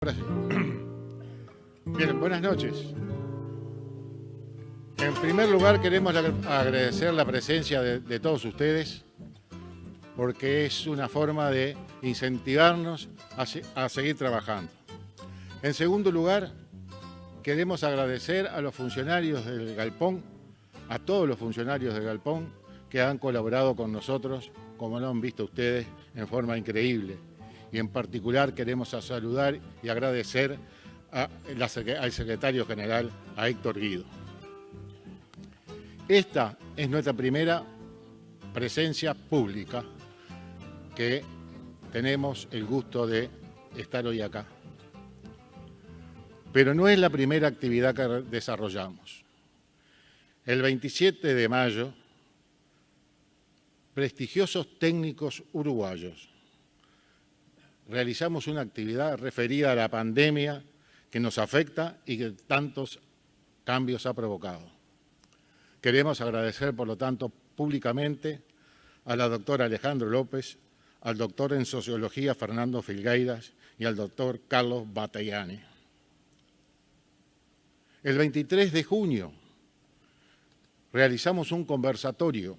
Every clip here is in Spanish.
Ahora sí. Bien, buenas noches. En primer lugar, queremos agradecer la presencia de todos ustedes, porque es una forma de incentivarnos a seguir trabajando. En segundo lugar, queremos agradecer a los funcionarios del Galpón, a todos los funcionarios del Galpón que han colaborado con nosotros, como lo han visto ustedes, en forma increíble. Y en particular queremos saludar y agradecer al secretario general, a Héctor Guido. Esta es nuestra primera presencia pública que tenemos el gusto de estar hoy acá. Pero no es la primera actividad que desarrollamos. El 27 de mayo, prestigiosos técnicos uruguayos realizamos una actividad referida a la pandemia que nos afecta y que tantos cambios ha provocado. Queremos agradecer, por lo tanto, públicamente a la doctora Alejandro López, al doctor en Sociología Fernando Filgueiras y al doctor Carlos Batallani. El 23 de junio realizamos un conversatorio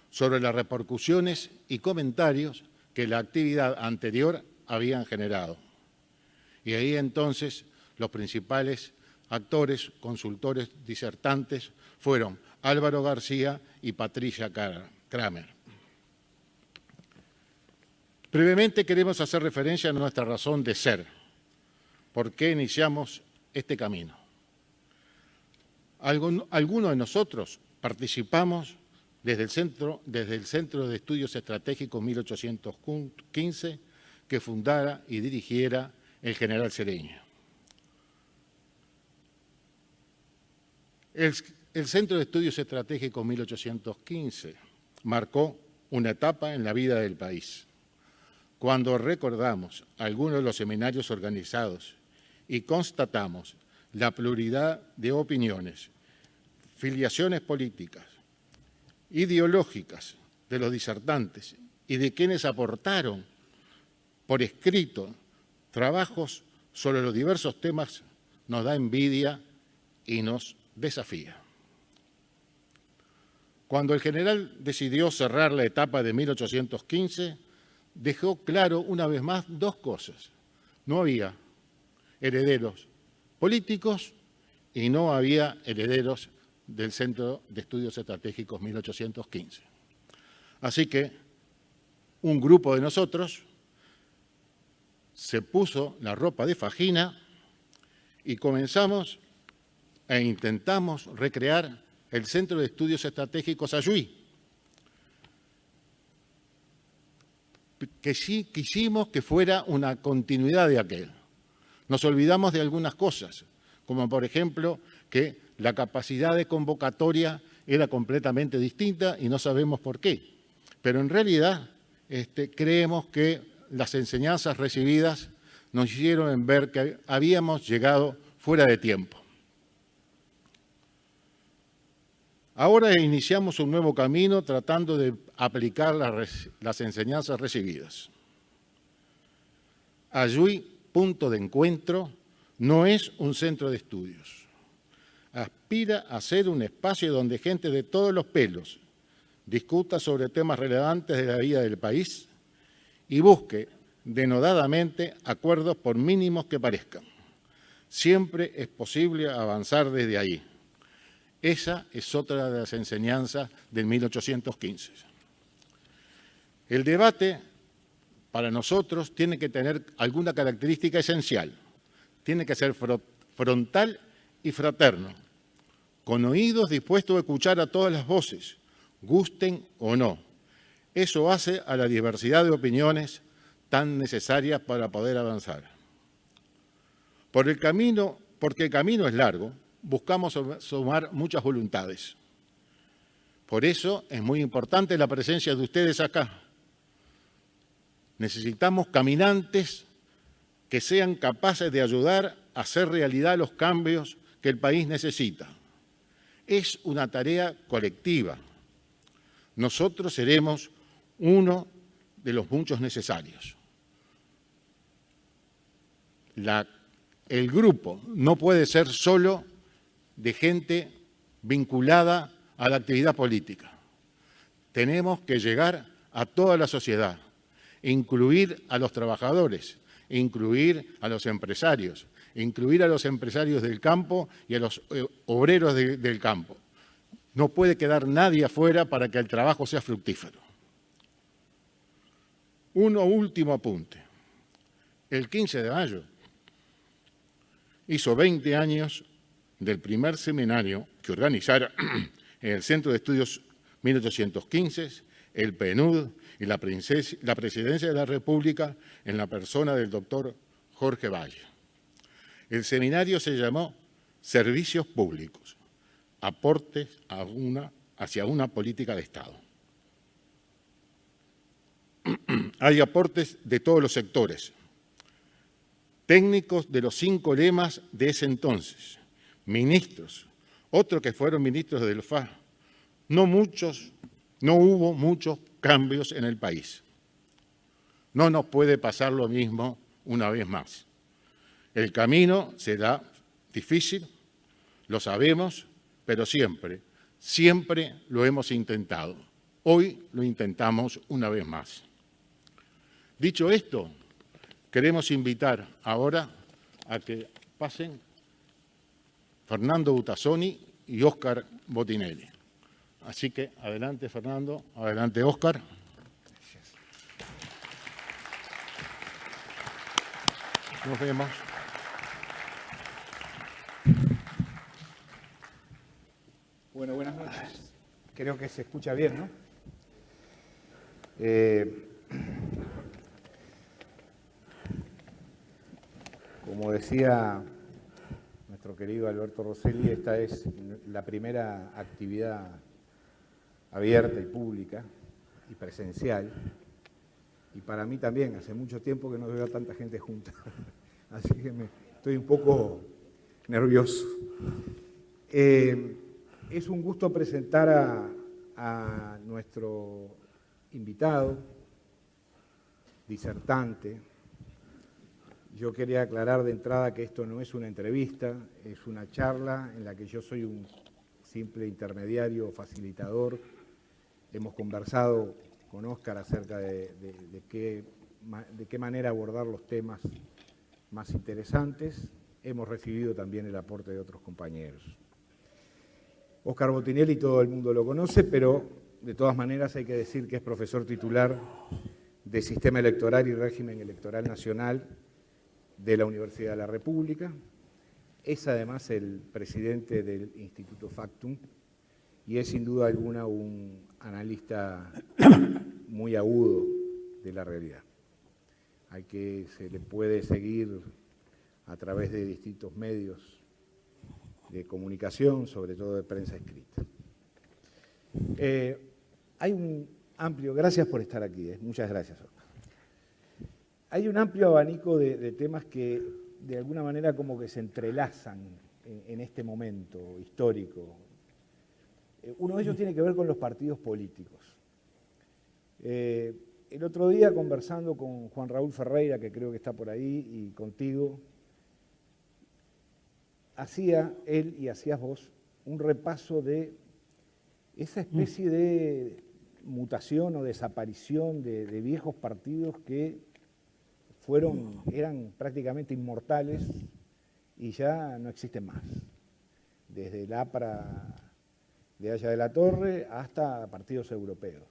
sobre las repercusiones y comentarios que la actividad anterior habían generado. Y ahí entonces los principales actores, consultores, disertantes fueron Álvaro García y Patricia Kramer. Brevemente queremos hacer referencia a nuestra razón de ser. ¿Por qué iniciamos este camino? Algunos de nosotros participamos desde el Centro de Estudios Estratégicos 1815 que fundara y dirigiera el general Sereño. El Centro de Estudios Estratégicos 1815 marcó una etapa en la vida del país. Cuando recordamos algunos de los seminarios organizados y constatamos la pluralidad de opiniones, filiaciones políticas, ideológicas de los disertantes y de quienes aportaron por escrito trabajos sobre los diversos temas, nos da envidia y nos desafía. Cuando el general decidió cerrar la etapa de 1815, dejó claro una vez más dos cosas. No había herederos políticos y no había herederos del Centro de Estudios Estratégicos 1815. Así que un grupo de nosotros se puso la ropa de fajina y comenzamos e intentamos recrear el Centro de Estudios Estratégicos Ayuí, que sí quisimos que fuera una continuidad de aquel. Nos olvidamos de algunas cosas, como por ejemplo que la capacidad de convocatoria era completamente distinta y no sabemos por qué. Pero en realidad creemos que las enseñanzas recibidas nos hicieron ver que habíamos llegado fuera de tiempo. Ahora iniciamos un nuevo camino tratando de aplicar las enseñanzas recibidas. Ayuí, punto de encuentro, no es un centro de estudios. Aspira a ser un espacio donde gente de todos los pelos discuta sobre temas relevantes de la vida del país y busque denodadamente acuerdos por mínimos que parezcan. Siempre es posible avanzar desde ahí. Esa es otra de las enseñanzas del 1815. El debate, para nosotros, tiene que tener alguna característica esencial. Tiene que ser frontal y fraterno, con oídos dispuestos a escuchar a todas las voces, gusten o no. Eso hace a la diversidad de opiniones tan necesarias para poder avanzar. Porque el camino es largo, buscamos sumar muchas voluntades. Por eso es muy importante la presencia de ustedes acá. Necesitamos caminantes que sean capaces de ayudar a hacer realidad los cambios que el país necesita. Es una tarea colectiva. Nosotros seremos uno de los muchos necesarios. el grupo no puede ser solo de gente vinculada a la actividad política. Tenemos que llegar a toda la sociedad, incluir a los trabajadores, incluir a los empresarios, incluir a los empresarios del campo y a los obreros del campo. No puede quedar nadie afuera para que el trabajo sea fructífero. Un último apunte. El 15 de mayo hizo 20 años del primer seminario que organizaron en el Centro de Estudios 1815, el PNUD y la Presidencia de la República en la persona del doctor Jorge Valle. El seminario se llamó Servicios Públicos, aportes hacia una política de Estado. Hay aportes de todos los sectores, técnicos de los 5 lemas de ese entonces, ministros, otros que fueron ministros del FA. No hubo muchos cambios en el país. No nos puede pasar lo mismo una vez más. El camino será difícil, lo sabemos, pero siempre lo hemos intentado. Hoy lo intentamos una vez más. Dicho esto, queremos invitar ahora a que pasen Fernando Butazzoni y Óscar Botinelli. Así que adelante Fernando, adelante Óscar. Nos vemos. Bueno, buenas noches. Creo que se escucha bien, ¿no? Como decía nuestro querido Alberto Rosselli, esta es la primera actividad abierta y pública y presencial. Y para mí también, hace mucho tiempo que no veo a tanta gente junta. Así que estoy un poco nervioso. Es un gusto presentar a nuestro invitado, disertante. Yo quería aclarar de entrada que esto no es una entrevista, es una charla en la que yo soy un simple intermediario, facilitador. Hemos conversado con Óscar acerca de qué manera abordar los temas más interesantes. Hemos recibido también el aporte de otros compañeros. Óscar Botinelli todo el mundo lo conoce, pero de todas maneras hay que decir que es profesor titular de Sistema Electoral y Régimen Electoral Nacional de la Universidad de la República. Es además el presidente del Instituto Factum y es sin duda alguna un analista muy agudo de la realidad. Se le puede seguir a través de distintos medios de comunicación, sobre todo de prensa escrita. Hay un amplio, gracias por estar aquí, muchas gracias, Óscar. Hay un amplio abanico de temas que de alguna manera como que se entrelazan en este momento histórico. Uno de ellos tiene que ver con los partidos políticos. El otro día, conversando con Juan Raúl Ferreira, que creo que está por ahí, y contigo, hacía él y hacías vos un repaso de esa especie de mutación o desaparición de viejos partidos que eran prácticamente inmortales y ya no existen más. Desde el APRA de Haya de la Torre hasta partidos europeos.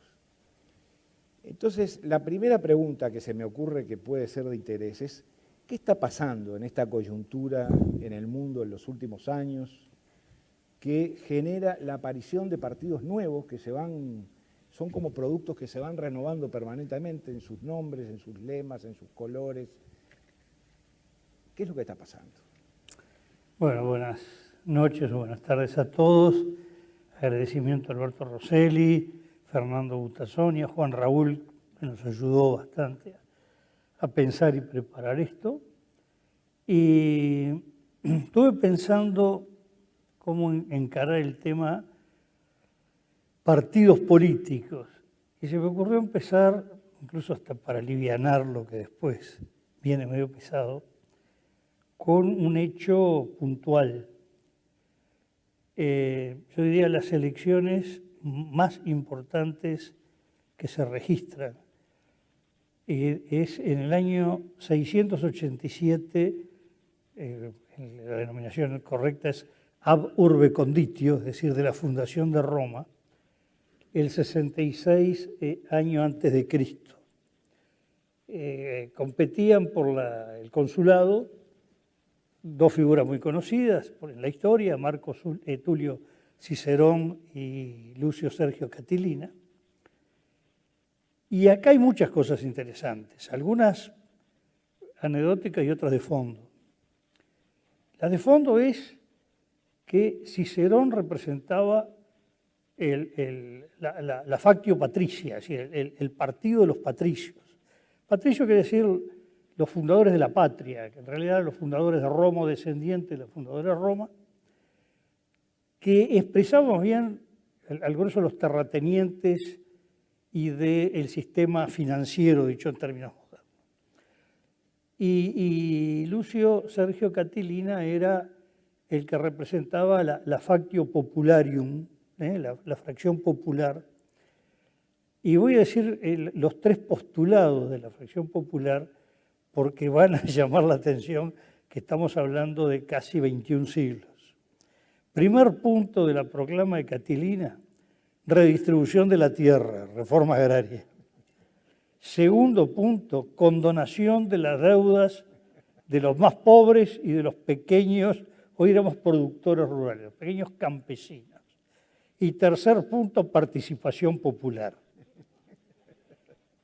Entonces, la primera pregunta que se me ocurre que puede ser de interés es, ¿qué está pasando en esta coyuntura en el mundo en los últimos años que genera la aparición de partidos nuevos que son como productos que se van renovando permanentemente en sus nombres, en sus lemas, en sus colores? ¿Qué es lo que está pasando? Bueno, buenas noches o buenas tardes a todos. Agradecimiento a Alberto Rosselli, Fernando Butazzoni, a Juan Raúl, que nos ayudó bastante a pensar y preparar esto. Y estuve pensando cómo encarar el tema partidos políticos. Y se me ocurrió empezar, incluso hasta para alivianar lo que después viene medio pesado, con un hecho puntual. Yo diría las elecciones más importantes que se registran. Es en el año 687, la denominación correcta es ab urbe conditio, es decir, de la fundación de Roma, el 66 año antes de Cristo. Competían por el consulado dos figuras muy conocidas en la historia, Marco Tulio Cicerón y Lucio Sergio Catilina. Y acá hay muchas cosas interesantes, algunas anecdóticas y otras de fondo. La de fondo es que Cicerón representaba la factio patricia, es decir, el partido de los patricios. Patricio quiere decir los fundadores de la patria, que en realidad eran los fundadores de Roma, descendientes de los fundadores de Roma, que expresaban bien al grueso de los terratenientes y del sistema financiero, dicho en términos modernos. Y Lucio Sergio Catilina era el que representaba la factio popularium, la fracción popular. Y voy a decir los tres postulados de la fracción popular porque van a llamar la atención que estamos hablando de casi 21 siglos. Primer punto de la proclama de Catilina, redistribución de la tierra, reforma agraria. Segundo punto, condonación de las deudas de los más pobres y de los pequeños, hoy éramos productores rurales, los pequeños campesinos. Y tercer punto, participación popular.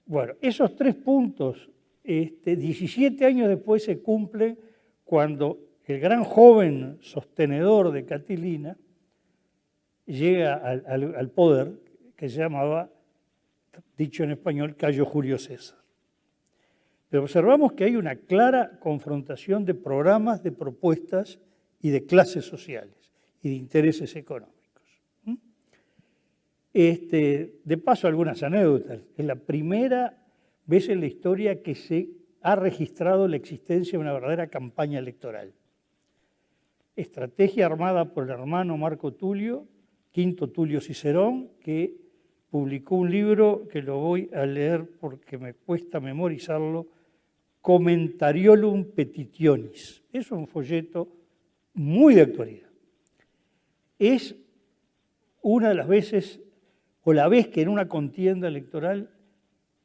Bueno, esos tres puntos, 17 años después se cumplen cuando el gran joven sostenedor de Catilina llega al poder, que se llamaba, dicho en español, Cayo Julio César. Pero observamos que hay una clara confrontación de programas, de propuestas y de clases sociales y de intereses económicos. De paso, algunas anécdotas. Es la primera vez en la historia que se ha registrado la existencia de una verdadera campaña electoral. Estrategia armada por el hermano Marco Tulio, Quinto Tulio Cicerón, que publicó un libro que lo voy a leer porque me cuesta memorizarlo, Commentariolum Petitionis. Es un folleto muy de actualidad. Es una de las veces, o la vez que en una contienda electoral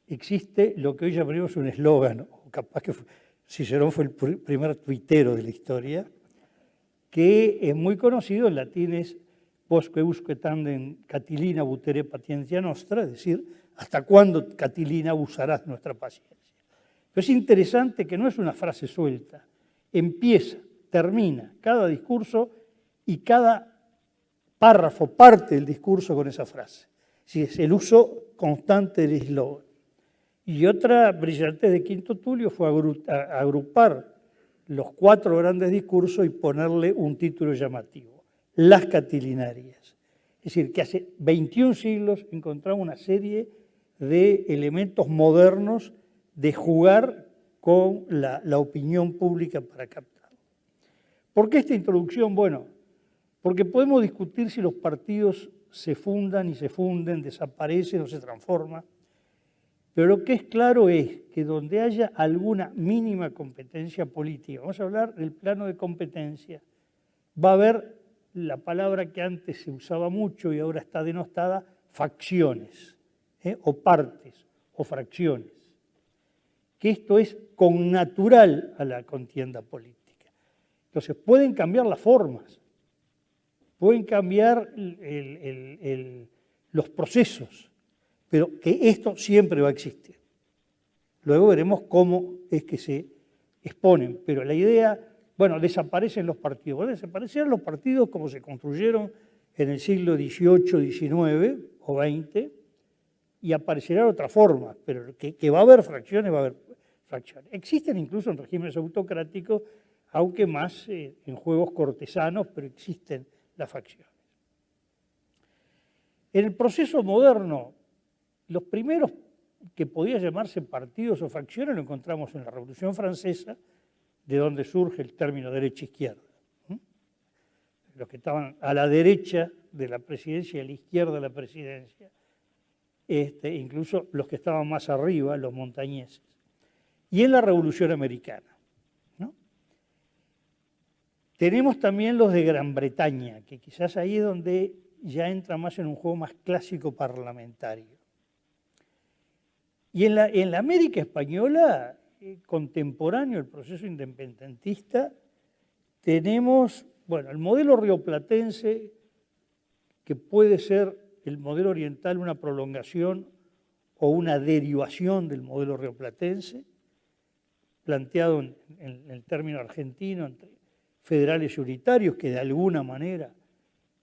existe lo que hoy llamaríamos un eslogan, o capaz que Cicerón fue el primer tuitero de la historia, que es muy conocido, en latín es Posque usque tandem Catilina butere patientia nostra, es decir, ¿hasta cuándo, Catilina, usarás nuestra paciencia? Pero es interesante que no es una frase suelta, empieza, termina cada discurso y cada párrafo parte del discurso con esa frase. Es el uso constante del eslogan. Y otra brillantez de Quinto Tulio fue agrupar los 4 grandes discursos y ponerle un título llamativo, Las Catilinarias. Es decir, que hace 21 siglos encontramos una serie de elementos modernos de jugar con la opinión pública para captar. ¿Por qué esta introducción? Bueno, porque podemos discutir si los partidos se fundan y se funden, desaparecen o se transforman, pero lo que es claro es que donde haya alguna mínima competencia política, vamos a hablar del plano de competencia, va a haber la palabra que antes se usaba mucho y ahora está denostada, facciones, o partes, o fracciones, que esto es connatural a la contienda política. Entonces pueden cambiar las formas, pueden cambiar los procesos, pero que esto siempre va a existir. Luego veremos cómo es que se exponen, pero la idea, bueno, desaparecen los partidos. Bueno, desaparecieron los partidos como se construyeron en el siglo XVIII, XIX o XX, y aparecerá otra forma, pero que va a haber fracciones, va a haber fracciones. Existen incluso en regímenes autocráticos, aunque más en juegos cortesanos, pero existen las facciones. En el proceso moderno, los primeros que podían llamarse partidos o facciones lo encontramos en la Revolución Francesa, de donde surge el término derecha-izquierda. Los que estaban a la derecha de la presidencia y a la izquierda de la presidencia, incluso los que estaban más arriba, los montañeses. Y en la Revolución Americana, ¿no? Tenemos también los de Gran Bretaña, que quizás ahí es donde ya entra más en un juego más clásico parlamentario. Y en la América española, contemporáneo al proceso independentista, tenemos, bueno, el modelo rioplatense, que puede ser el modelo oriental una prolongación o una derivación del modelo rioplatense, planteado en el término argentino, entre federales y unitarios, que de alguna manera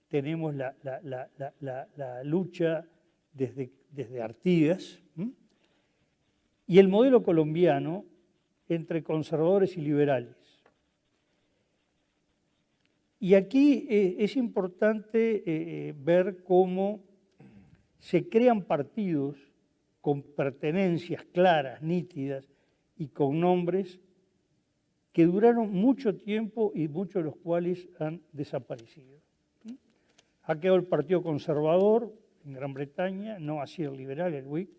tenemos la lucha desde Artigas, y el modelo colombiano entre conservadores y liberales. Y aquí es importante ver cómo se crean partidos con pertenencias claras, nítidas y con nombres que duraron mucho tiempo y muchos de los cuales han desaparecido. Ha quedado el Partido Conservador en Gran Bretaña, no así el liberal, el Whig.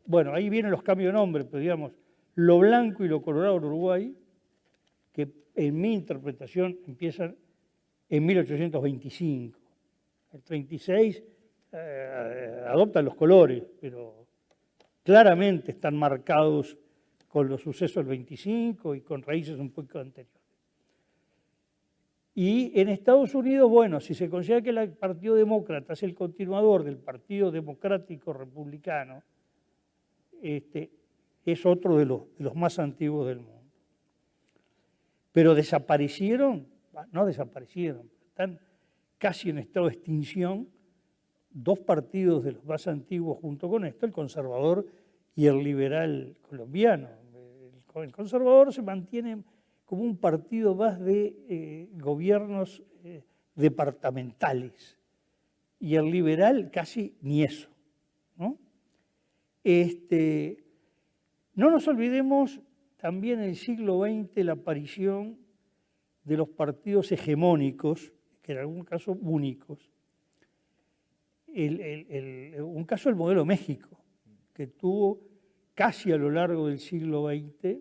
Bueno, ahí vienen los cambios de nombre, pero digamos, lo blanco y lo colorado en Uruguay, que en mi interpretación empiezan en 1825. El 36 adoptan los colores, pero claramente están marcados con los sucesos del 25 y con raíces un poco anteriores. Y en Estados Unidos, bueno, si se considera que el Partido Demócrata es el continuador del Partido Democrático Republicano, es otro de los más antiguos del mundo. Pero desaparecieron, no desaparecieron, están casi en estado de extinción, dos partidos de los más antiguos junto con esto, el conservador y el liberal colombiano. El conservador se mantiene como un partido más de gobiernos departamentales y el liberal casi ni eso, ¿no? No nos olvidemos también en el siglo XX la aparición de los partidos hegemónicos, que en algún caso únicos. Un caso el modelo México, que tuvo casi a lo largo del siglo XX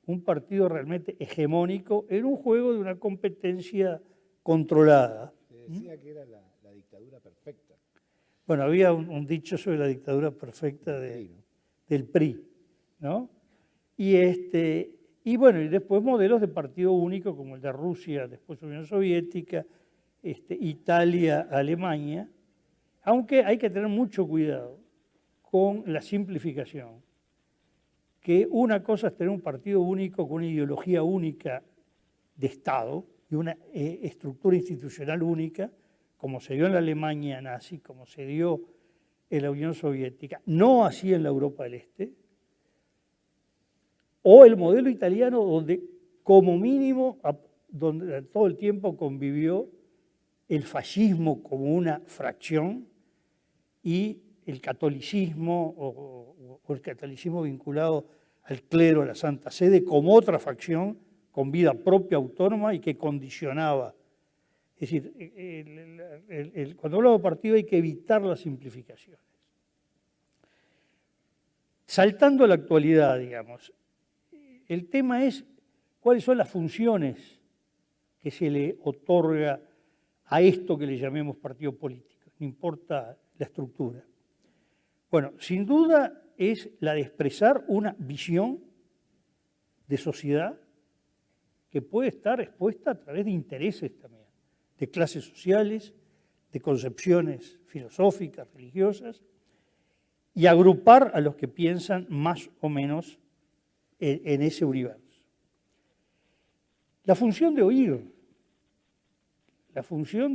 un partido realmente hegemónico en un juego de una competencia controlada. Se decía que era la dictadura perfecta. Bueno, había un dicho sobre la dictadura perfecta del PRI, ¿no? Y bueno, y después modelos de partido único como el de Rusia, después Unión Soviética, Italia, Alemania, aunque hay que tener mucho cuidado con la simplificación, que una cosa es tener un partido único con una ideología única de Estado y una estructura institucional única, como se dio en la Alemania nazi, como se dio en la Unión Soviética, no así en la Europa del Este, o el modelo italiano donde como mínimo donde todo el tiempo convivió el fascismo como una fracción y el catolicismo o el catolicismo vinculado al clero, a la Santa Sede, como otra facción con vida propia, autónoma y que condicionaba. Es decir, cuando hablamos de partido hay que evitar las simplificaciones. Saltando a la actualidad, digamos, el tema es cuáles son las funciones que se le otorga a esto que le llamemos partido político, no importa la estructura. Bueno, sin duda es la de expresar una visión de sociedad que puede estar expuesta a través de intereses también, de clases sociales, de concepciones filosóficas, religiosas, y agrupar a los que piensan más o menos en ese universo. La función de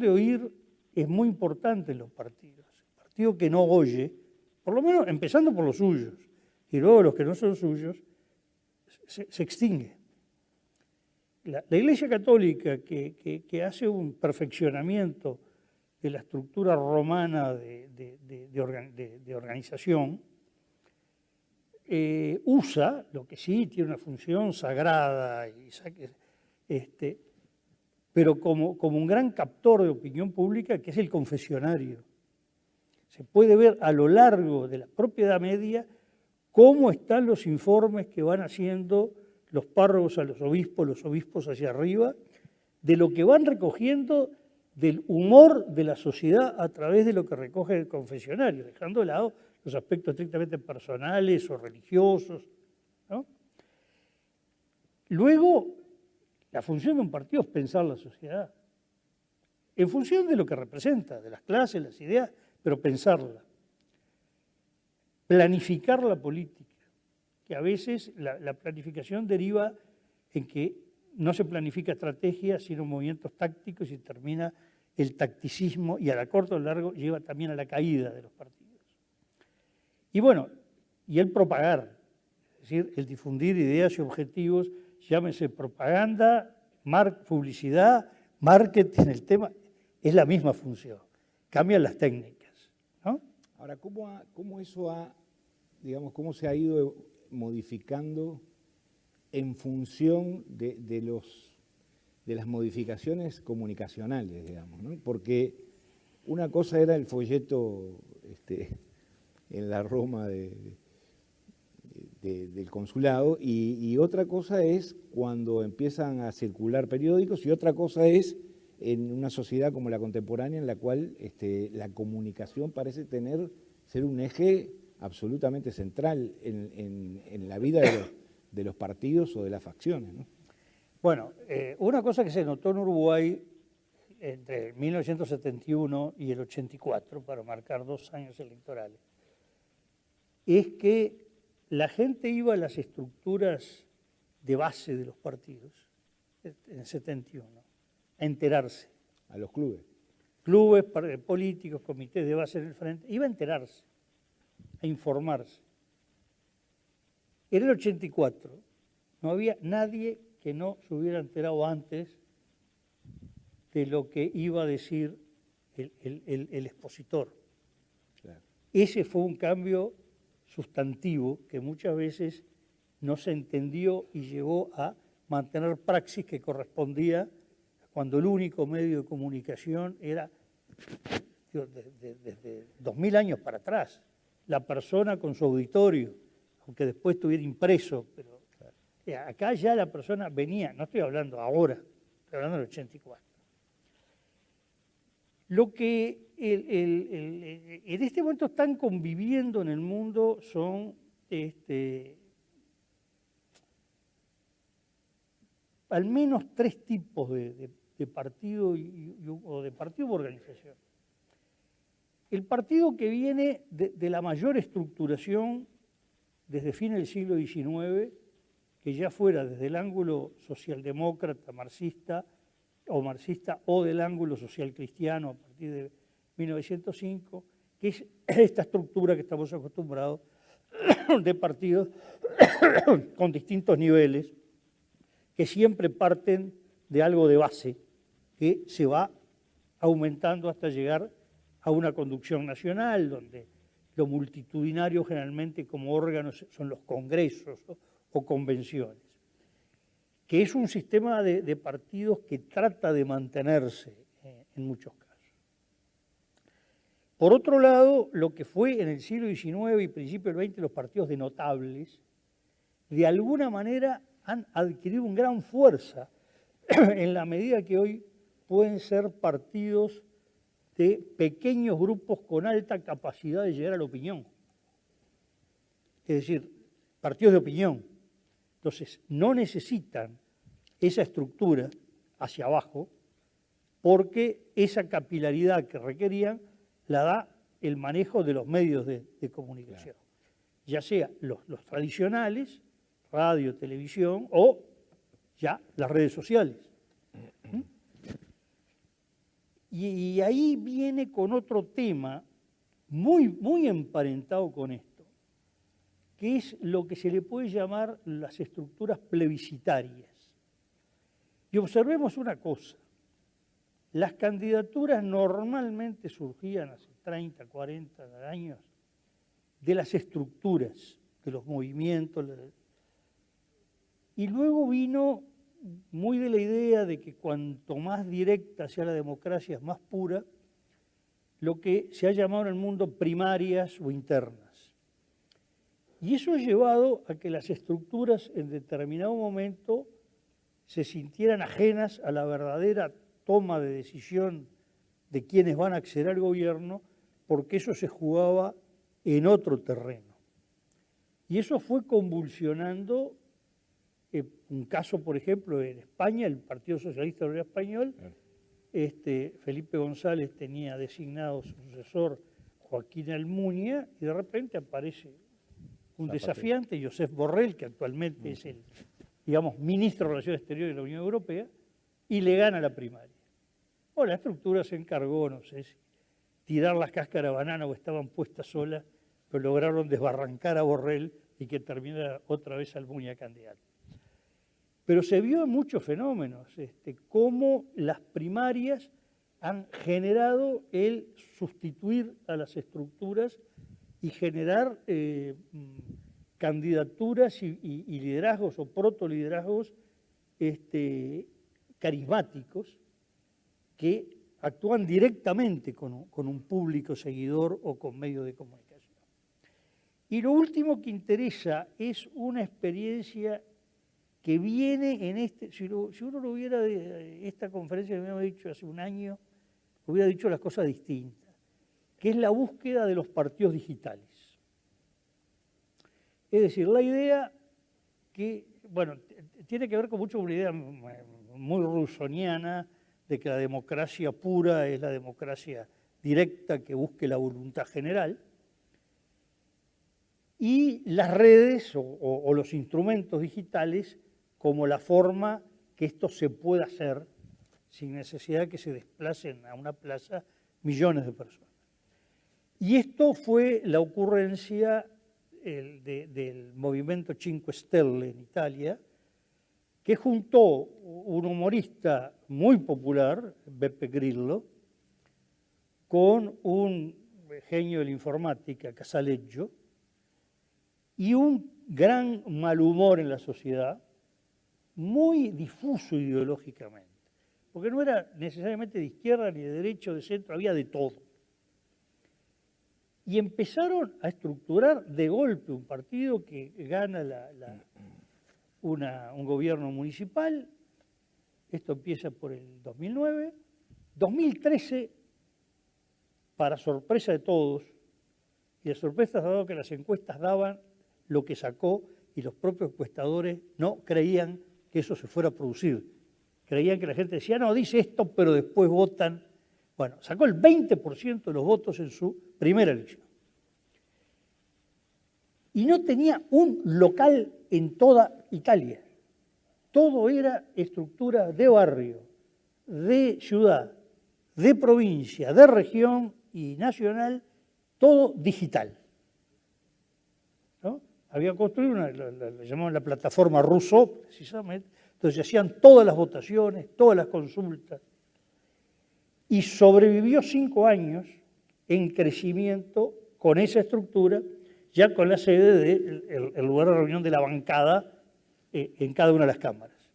oír es muy importante en los partidos. El partido que no oye, por lo menos empezando por los suyos, y luego los que no son suyos, se extingue. La Iglesia Católica, que hace un perfeccionamiento de la estructura romana de organización, usa, lo que sí tiene una función sagrada, pero como un gran captor de opinión pública, que es el confesionario. Se puede ver a lo largo de la propia Edad Media cómo están los informes que van haciendo los párrocos a los obispos hacia arriba, de lo que van recogiendo del humor de la sociedad a través de lo que recoge el confesionario, dejando de lado los aspectos estrictamente personales o religiosos, ¿no? Luego, la función de un partido es pensar la sociedad, en función de lo que representa, de las clases, las ideas, pero pensarla. Planificar la política, que a veces la planificación deriva en que no se planifica estrategia, sino movimientos tácticos y termina el tacticismo y a la corto o largo lleva también a la caída de los partidos. Y bueno, y el propagar, es decir, el difundir ideas y objetivos, llámese propaganda, publicidad, marketing, el tema, es la misma función, cambian las técnicas, ¿no? Ahora, ¿cómo eso digamos, cómo se ha ido modificando en función de las modificaciones comunicacionales, digamos, ¿no? Porque una cosa era el folleto en la Roma del consulado y otra cosa es cuando empiezan a circular periódicos y otra cosa es en una sociedad como la contemporánea en la cual la comunicación parece ser un eje absolutamente central en la vida de los partidos o de las facciones, ¿no? Bueno, una cosa que se notó en Uruguay entre 1971 y el 84, para marcar 2 años electorales, es que la gente iba a las estructuras de base de los partidos en el 71 a enterarse. A los clubes. Clubes políticos, comités de base en el frente, iba a enterarse, a informarse. En el 84 no había nadie que no se hubiera enterado antes de lo que iba a decir el expositor. Claro. Ese fue un cambio sustantivo que muchas veces no se entendió y llevó a mantener praxis que correspondía cuando el único medio de comunicación era, desde 2000 años para atrás, la persona con su auditorio, aunque después estuviera impreso, pero acá ya la persona venía, no estoy hablando ahora, estoy hablando del 84. Lo que en este momento están conviviendo en el mundo son al menos 3 tipos de partido o de partido u organización. El partido que viene de la mayor estructuración desde fines del siglo XIX, que ya fuera desde el ángulo socialdemócrata, marxista o del ángulo social cristiano a partir de 1905, que es esta estructura que estamos acostumbrados de partidos con distintos niveles, que siempre parten de algo de base, que se va aumentando hasta llegar a una conducción nacional, donde lo multitudinario generalmente como órganos son los congresos o convenciones, que es un sistema de partidos que trata de mantenerse en muchos casos. Por otro lado, lo que fue en el siglo XIX y principio del XX los partidos de notables, de alguna manera han adquirido una gran fuerza en la medida que hoy pueden ser partidos de pequeños grupos con alta capacidad de llegar a la opinión. Es decir, partidos de opinión. Entonces, no necesitan esa estructura hacia abajo porque esa capilaridad que requerían la da el manejo de los medios de comunicación. Claro. Ya sea los tradicionales, radio, televisión, o ya las redes sociales. Y ahí viene con otro tema muy emparentado con esto, que es lo que se le puede llamar las estructuras plebiscitarias. Y observemos una cosa, las candidaturas normalmente surgían hace 30, 40 años de las estructuras, de los movimientos. Y luego vino muy de la idea de que cuanto más directa sea la democracia es más pura, lo que se ha llamado en el mundo primarias o internas. Y eso ha llevado a que las estructuras en determinado momento se sintieran ajenas a la verdadera toma de decisión de quienes van a acceder al gobierno, porque eso se jugaba en otro terreno. Y eso fue convulsionando un caso, por ejemplo, en España, el Partido Socialista Obrero Español, Felipe González tenía designado su sucesor Joaquín Almunia, y de repente aparece un desafiante, Josep Borrell, que actualmente es el, digamos, ministro de Relaciones Exteriores de la Unión Europea, y le gana la primaria. La estructura se encargó, no sé si tirar las cáscaras de banana o estaban puestas solas, pero lograron desbarrancar a Borrell y que terminara otra vez Almunia candidato. Pero se vio en muchos fenómenos, cómo las primarias han generado el sustituir a las estructuras y generar candidaturas y liderazgos o protoliderazgos carismáticos que actúan directamente con un público seguidor o con medios de comunicación. Y lo último que interesa es una experiencia que viene en si uno lo hubiera, esta conferencia que me había dicho hace un año, hubiera dicho las cosas distintas, que es la búsqueda de los partidos digitales. Es decir, la idea que, bueno, tiene que ver con mucho con una idea muy rusoniana de que la democracia pura es la democracia directa que busque la voluntad general, y las redes o los instrumentos digitales como la forma que esto se pueda hacer sin necesidad de que se desplacen a una plaza millones de personas. Y esto fue la ocurrencia del movimiento Cinque Stelle en Italia, que juntó un humorista muy popular, Beppe Grillo, con un genio de la informática, Casaleggio, y un gran mal humor en la sociedad, muy difuso ideológicamente, porque no era necesariamente de izquierda ni de derecha o de centro, había de todo. Y empezaron a estructurar de golpe un partido que gana un gobierno municipal. Esto empieza por el 2009. 2013, para sorpresa de todos, y la sorpresa ha dado que las encuestas daban lo que sacó y los propios encuestadores no creían que eso se fuera a producir. Creían que la gente decía, no, dice esto, pero después votan. Bueno, sacó el 20% de los votos en su primera elección. Y no tenía un local en toda Italia. Todo era estructura de barrio, de ciudad, de provincia, de región y nacional, todo digital. ¿No? Había construido le llamaban la plataforma Rousseau, precisamente, entonces se hacían todas las votaciones, todas las consultas, y sobrevivió 5 años en crecimiento con esa estructura, ya con la sede del lugar de reunión de la bancada en cada una de las cámaras.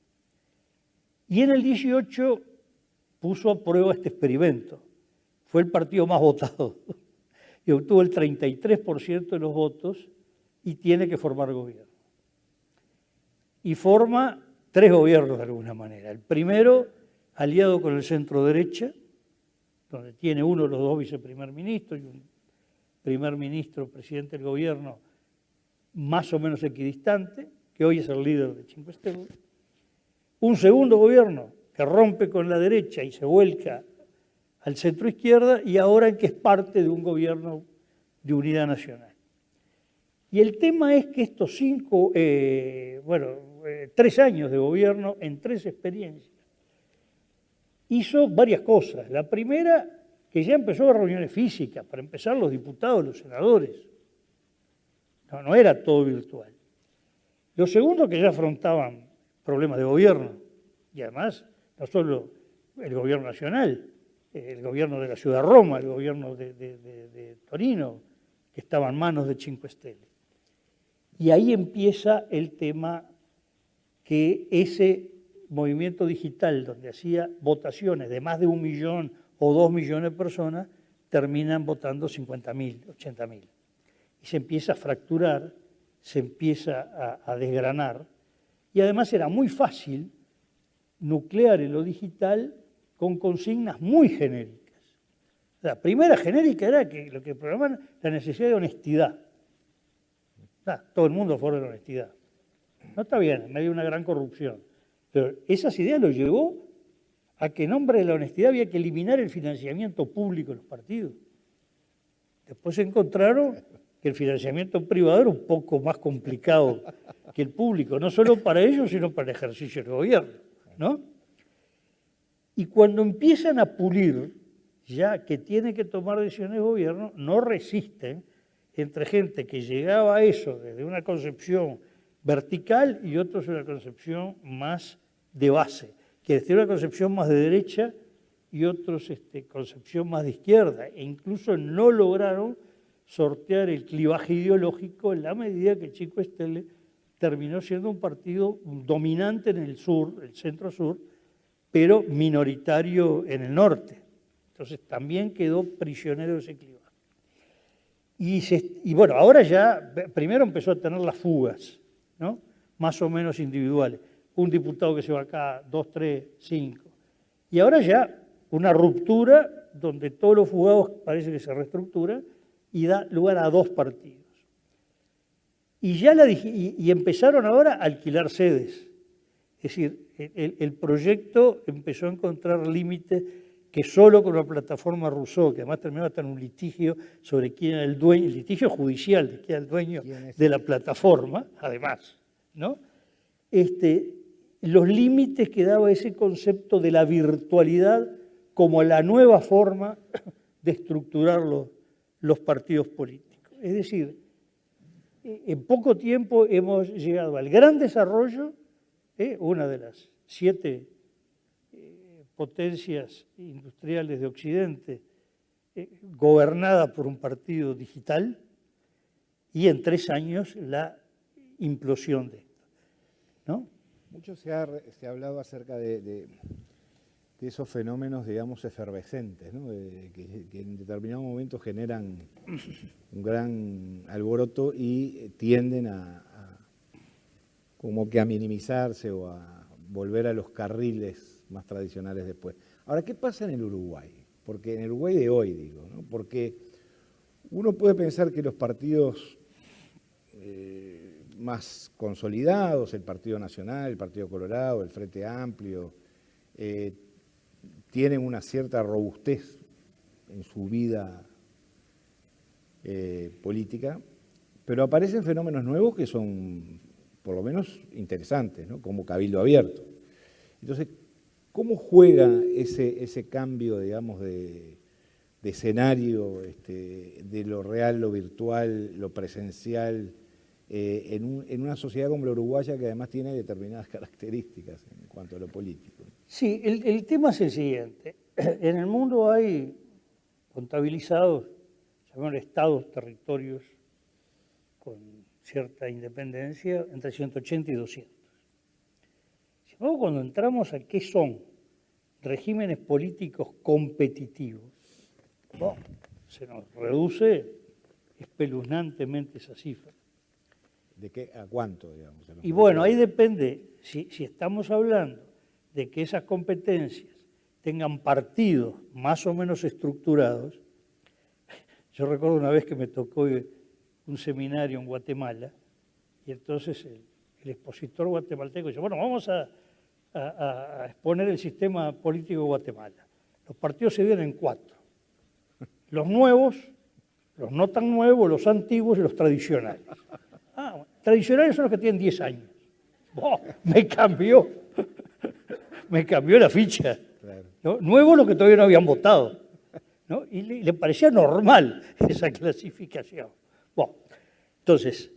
Y en el 18 puso a prueba este experimento. Fue el partido más votado y obtuvo el 33% de los votos y tiene que formar gobierno. Y forma 3 gobiernos de alguna manera. El primero, aliado con el centro derecha, donde tiene uno de los 2 viceprimer ministros y un primer ministro, presidente del gobierno, más o menos equidistante, que hoy es el líder de Cinque Stelle. Un segundo gobierno que rompe con la derecha y se vuelca al centro izquierda, y ahora que es parte de un gobierno de unidad nacional. Y el tema es que estos 3 años de gobierno en 3 experiencias hizo varias cosas. La primera, que ya empezó a reuniones físicas, para empezar los diputados, los senadores. No era todo virtual. Lo segundo, que ya afrontaban problemas de gobierno, y además no solo el gobierno nacional, el gobierno de la ciudad de Roma, el gobierno de Torino, que estaba en manos de Cinque Stelle. Y ahí empieza el tema que ese movimiento digital, donde hacía votaciones de más de 1 millón o 2 millones de personas, terminan votando 50.000, 80.000. Y se empieza a fracturar, se empieza a desgranar. Y además era muy fácil nuclear en lo digital con consignas muy genéricas. La primera genérica era que lo que programaban la necesidad de honestidad. Todo el mundo a favor de la honestidad. No está bien, en medio de una gran corrupción. Pero esas ideas lo llevó a que en nombre de la honestidad había que eliminar el financiamiento público de los partidos. Después se encontraron que el financiamiento privado era un poco más complicado que el público, no solo para ellos, sino para el ejercicio del gobierno, ¿no? Y cuando empiezan a pulir, ya que tiene que tomar decisiones el gobierno, no resisten entre gente que llegaba a eso desde una concepción vertical y otros una concepción más de base, que tiene una concepción más de derecha y otros concepción más de izquierda, e incluso no lograron sortear el clivaje ideológico en la medida que Chico Estelle terminó siendo un partido dominante en el sur, el centro-sur, pero minoritario en el norte. Entonces también quedó prisionero de ese clivaje. Y bueno, ahora ya, primero empezó a tener las fugas, ¿no? Más o menos individuales. Un diputado que se va acá, 2, 3, 5. Y ahora ya una ruptura donde todos los fugados parece que se reestructuran y da lugar a 2 partidos. Y empezaron ahora a alquilar sedes. Es decir, el proyecto empezó a encontrar límites que solo con la plataforma Rousseau, que además terminó hasta en un litigio sobre quién era el dueño, el litigio judicial de quién era el dueño de la plataforma, además, ¿no? Los límites que daba ese concepto de la virtualidad como la nueva forma de estructurar los partidos políticos. Es decir, en poco tiempo hemos llegado al gran desarrollo, una de las 7 potencias industriales de Occidente, gobernada por un partido digital, y en 3 años la implosión de esto, ¿no? Mucho se ha hablado acerca de esos fenómenos, digamos, efervescentes, ¿no? Que en determinados momentos generan un gran alboroto y tienden como que a minimizarse o a volver a los carriles más tradicionales después. Ahora, ¿qué pasa en el Uruguay? Porque en el Uruguay de hoy, digo, ¿no? Porque uno puede pensar que los partidos más consolidados, el Partido Nacional, el Partido Colorado, el Frente Amplio, tienen una cierta robustez en su vida política, pero aparecen fenómenos nuevos que son, por lo menos, interesantes, ¿no? Como Cabildo Abierto. Entonces, ¿cómo juega ese cambio, digamos, de escenario, de lo real, lo virtual, lo presencial, en una sociedad como la uruguaya que además tiene determinadas características en cuanto a lo político? Sí, el tema es el siguiente. En el mundo hay contabilizados, llaman estados, territorios con cierta independencia, entre 180 y 200. Sin embargo, cuando entramos a qué son regímenes políticos competitivos, se nos reduce espeluznantemente esa cifra. ¿De qué a cuánto, digamos? Y bueno, ahí depende, si estamos hablando de que esas competencias tengan partidos más o menos estructurados. Yo recuerdo una vez que me tocó un seminario en Guatemala y entonces el expositor guatemalteco dice, bueno, vamos a exponer el sistema político de Guatemala. Los partidos se dividen en 4. Los nuevos, los no tan nuevos, los antiguos y los tradicionales. Tradicionales son los que tienen 10 años. Me cambió la ficha. Claro. ¿No? Nuevos los que todavía no habían votado, ¿no? Y le parecía normal esa clasificación. Entonces,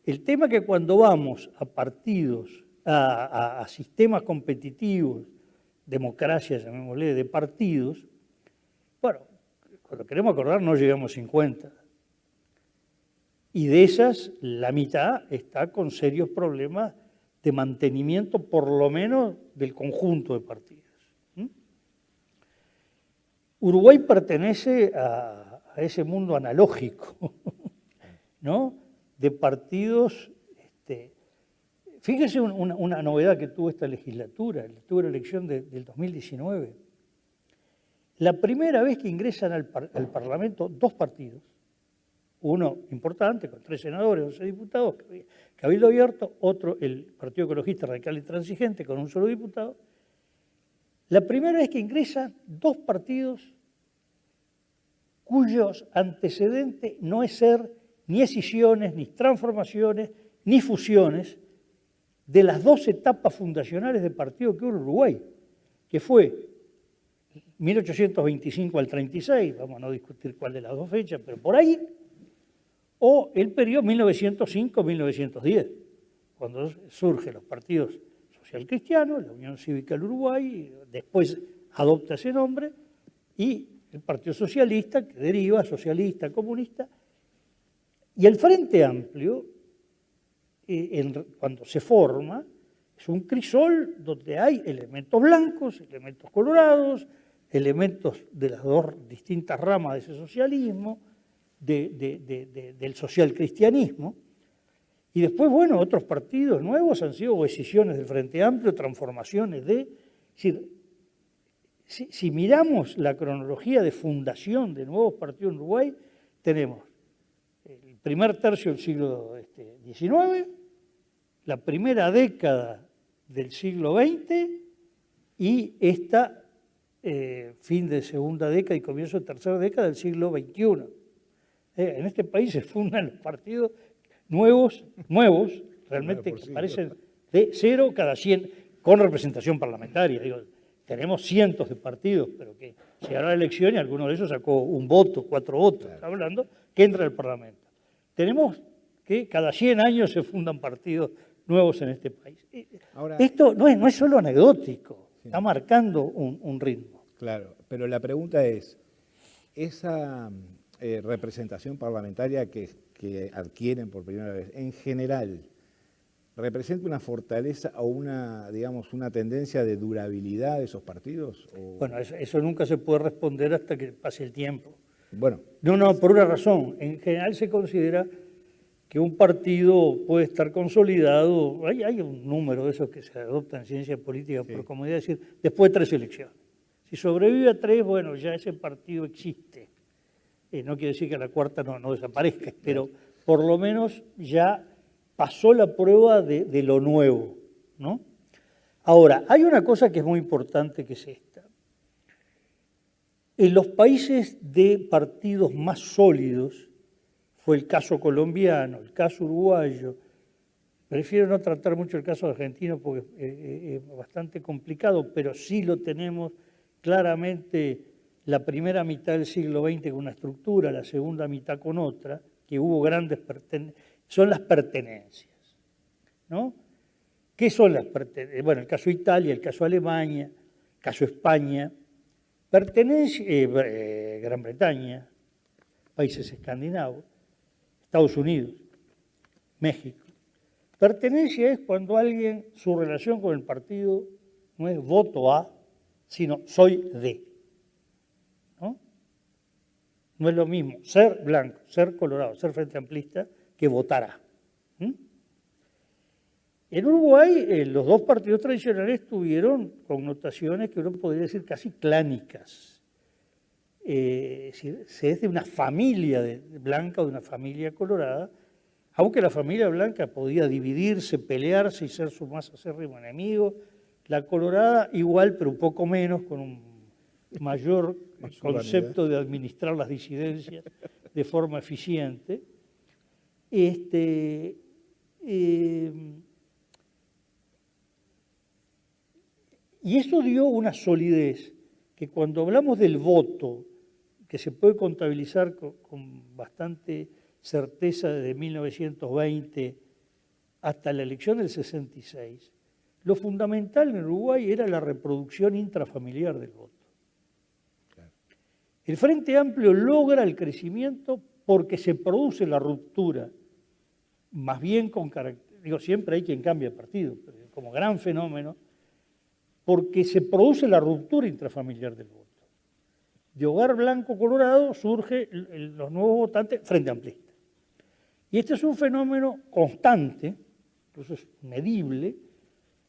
el tema es que cuando vamos a partidos, a sistemas competitivos, democracia, llamémosle, de partidos, bueno, cuando queremos acordar no llegamos a 50. Y de esas, la mitad está con serios problemas de mantenimiento, por lo menos, del conjunto de partidos. Uruguay pertenece a ese mundo analógico, ¿no? De partidos. Fíjese una novedad que tuvo esta legislatura, tuvo la elección del 2019. La primera vez que ingresan al Parlamento dos partidos, uno importante, con 3 senadores, 11 diputados, Cabildo Abierto, otro, el Partido Ecologista Radical y Transigente, con un solo diputado. La primera vez que ingresan dos partidos cuyos antecedentes no es ser ni escisiones, ni transformaciones, ni fusiones de las 2 etapas fundacionales del partido que hubo en Uruguay, que fue 1825 al 36, vamos a no discutir cuál de las 2 fechas, pero por ahí, o el periodo 1905-1910, cuando surgen los partidos social-cristianos, la Unión Cívica del Uruguay, después adopta ese nombre, y el Partido Socialista, que deriva, socialista, comunista, y el Frente Amplio, cuando se forma, es un crisol donde hay elementos blancos, elementos colorados, elementos de las 2 distintas ramas de ese socialismo, del socialcristianismo, y después, bueno, otros partidos nuevos han sido escisiones del Frente Amplio, transformaciones de... Es decir, si miramos la cronología de fundación de nuevos partidos en Uruguay, tenemos el primer tercio del siglo XIX, la primera década del siglo XX y esta fin de segunda década y comienzo de tercera década del siglo XXI. En este país se fundan los partidos nuevos, realmente que parecen de 0 cada 100, con representación parlamentaria. Digo, tenemos cientos de partidos, pero que llegará la elección y alguno de ellos sacó un voto, 4 votos, está hablando, que entra al Parlamento. Tenemos que cada 100 años se fundan partidos nuevos en este país. Ahora, esto no es solo anecdótico, sí, está marcando un ritmo. Claro, pero la pregunta es, esa representación parlamentaria que adquieren por primera vez, en general, ¿representa una fortaleza o una tendencia de durabilidad de esos partidos? Bueno, eso nunca se puede responder hasta que pase el tiempo. Bueno. No, por una razón. En general se considera que un partido puede estar consolidado, hay un número de esos que se adoptan en ciencia política, sí, por comodidad, decir, después de 3 elecciones. Si sobrevive a 3, bueno, ya ese partido existe. No quiere decir que a la cuarta no desaparezca, pero por lo menos ya pasó la prueba de lo nuevo, ¿no? Ahora, hay una cosa que es muy importante, que es esta. En los países de partidos más sólidos, fue el caso colombiano, el caso uruguayo, prefiero no tratar mucho el caso argentino porque es bastante complicado, pero sí lo tenemos claramente la primera mitad del siglo XX con una estructura, la segunda mitad con otra, que hubo grandes son las pertenencias, ¿no? ¿Qué son las pertenencias? Bueno, el caso Italia, el caso Alemania, el caso España, Gran Bretaña, países escandinavos, Estados Unidos, México. Pertenencia es cuando alguien, su relación con el partido no es voto a, sino soy de. ¿No? No es lo mismo ser blanco, ser colorado, ser frente amplista, que votar a. En Uruguay, los 2 partidos tradicionales tuvieron connotaciones que uno podría decir casi clánicas. Se es de una familia blanca o de una familia colorada, aunque la familia blanca podía dividirse, pelearse y ser su más acérrimo enemigo. La colorada igual, pero un poco menos, con un mayor concepto de administrar las disidencias de forma eficiente. Y eso dio una solidez que cuando hablamos del voto, que se puede contabilizar con bastante certeza desde 1920 hasta la elección del 66, lo fundamental en Uruguay era la reproducción intrafamiliar del voto. El Frente Amplio logra el crecimiento porque se produce la ruptura más bien con carácter, digo, siempre hay quien cambia partido, pero como gran fenómeno, porque se produce la ruptura intrafamiliar del voto. De Hogar Blanco Colorado surge los nuevos votantes frente amplista. Y este es un fenómeno constante, incluso es medible,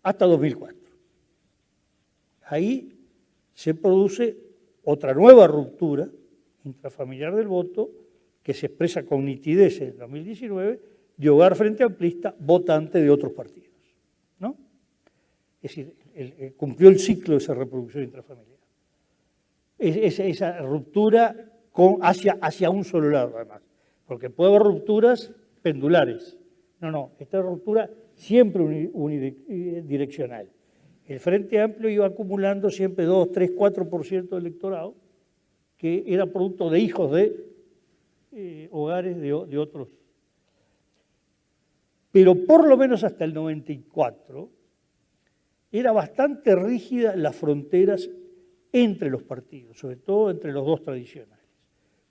hasta 2004. Ahí se produce otra nueva ruptura intrafamiliar del voto que se expresa con nitidez en 2019, de Hogar Frente Amplista, votante de otros partidos, ¿no? Es decir, cumplió el ciclo de esa reproducción intrafamiliar. Esa ruptura hacia un solo lado, además, porque puede haber rupturas pendulares. No, esta ruptura siempre unidireccional. El Frente Amplio iba acumulando siempre 2, 3, 4% del electorado, que era producto de hijos de hogares de otros. Pero por lo menos hasta el 94 era bastante rígida las fronteras entre los partidos, sobre todo entre los dos tradicionales,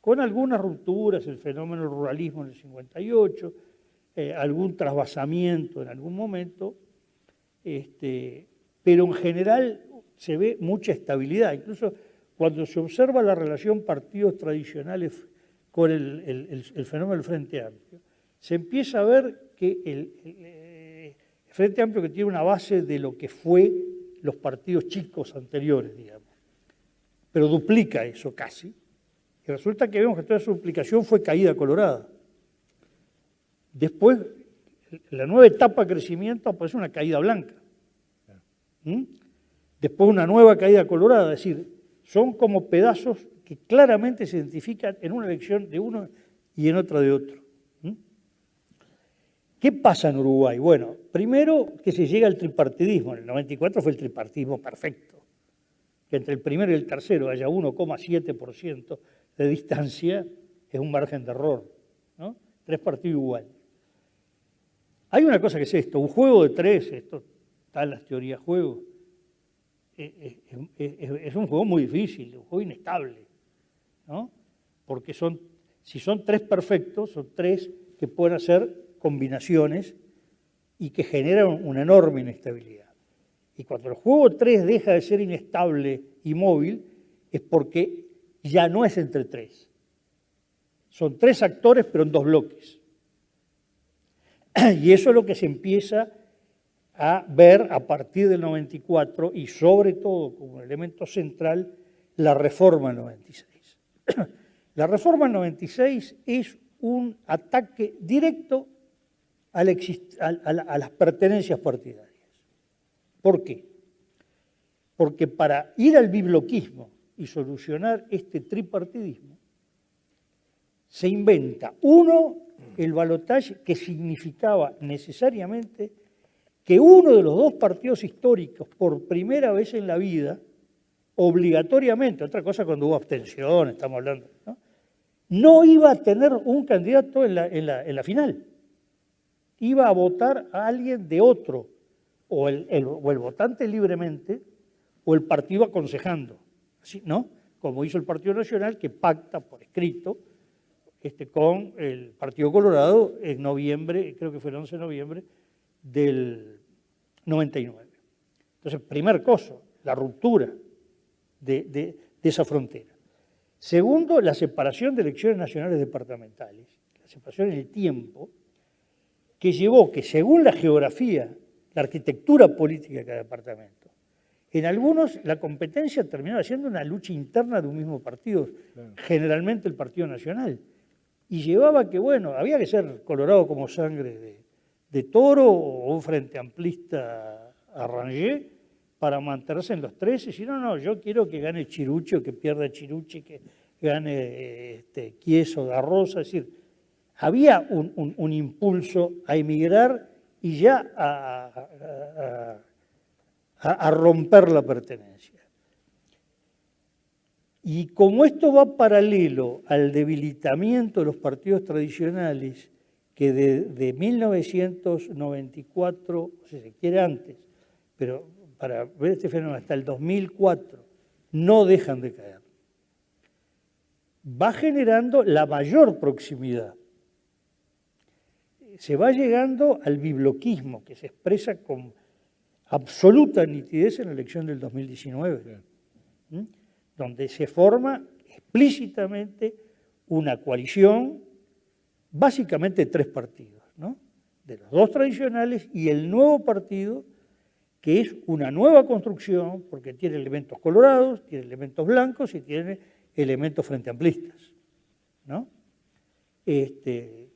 con algunas rupturas, el fenómeno del ruralismo en el 58, algún trasvasamiento en algún momento, pero en general se ve mucha estabilidad. Incluso cuando se observa la relación partidos tradicionales con el fenómeno del Frente Amplio, se empieza a ver que el Frente Amplio, que tiene una base de lo que fue los partidos chicos anteriores, digamos, pero duplica eso casi, y resulta que vemos que toda su duplicación fue caída colorada. Después, la nueva etapa de crecimiento aparece una caída blanca. Después una nueva caída colorada, es decir, son como pedazos que claramente se identifican en una elección de uno y en otra de otro. ¿Qué pasa en Uruguay? Bueno, primero que se llega al tripartidismo. En el 94 fue el tripartidismo perfecto. Que entre el primero y el tercero haya 1,7% de distancia es un margen de error, ¿no? 3 partidos igual. Hay una cosa que es esto, un juego de 3, esto está en las teorías de juego, es un juego muy difícil, un juego inestable, ¿no? Porque si son 3 perfectos, son 3 que pueden hacer combinaciones y que generan una enorme inestabilidad. Y cuando el juego 3 deja de ser inestable y móvil, es porque ya no es entre 3. Son 3 actores, pero en 2 bloques. Y eso es lo que se empieza a ver a partir del 94 y sobre todo como elemento central la reforma del 96. La reforma del 96 es un ataque directo a las pertenencias partidarias. ¿Por qué? Porque para ir al bibloquismo y solucionar este tripartidismo, se inventa, el balotaje, que significaba necesariamente que uno de los dos partidos históricos, por primera vez en la vida, obligatoriamente, otra cosa cuando hubo abstención, estamos hablando, no iba a tener un candidato en la final. Iba a votar a alguien de otro, o el votante libremente, o el partido aconsejando, ¿sí? ¿No? Como hizo el Partido Nacional, que pacta por escrito con el Partido Colorado en noviembre, creo que fue el 11 de noviembre del 99. Entonces, primer cosa, la ruptura de esa frontera. Segundo, la separación de elecciones nacionales departamentales, la separación en el tiempo, que llevó que según la geografía, la arquitectura política de cada departamento, en algunos la competencia terminaba siendo una lucha interna de un mismo partido, claro, generalmente el Partido Nacional, y llevaba que, bueno, había que ser colorado como sangre de toro o un frente amplista arrangé para mantenerse en los 13, si no, yo quiero que gane Chirucho, que pierda Chiruche, que gane Quieso da Rosa, es decir, había un impulso a emigrar y ya a romper la pertenencia. Y como esto va paralelo al debilitamiento de los partidos tradicionales, que de 1994, si se quiere antes, pero para ver este fenómeno hasta el 2004, no dejan de caer, va generando la mayor proximidad se va llegando al bibloquismo que se expresa con absoluta nitidez en la elección del 2019, donde se forma explícitamente una coalición, básicamente tres partidos, ¿no? De los dos tradicionales y el nuevo partido, que es una nueva construcción, porque tiene elementos colorados, tiene elementos blancos y tiene elementos frente amplistas, ¿no? Que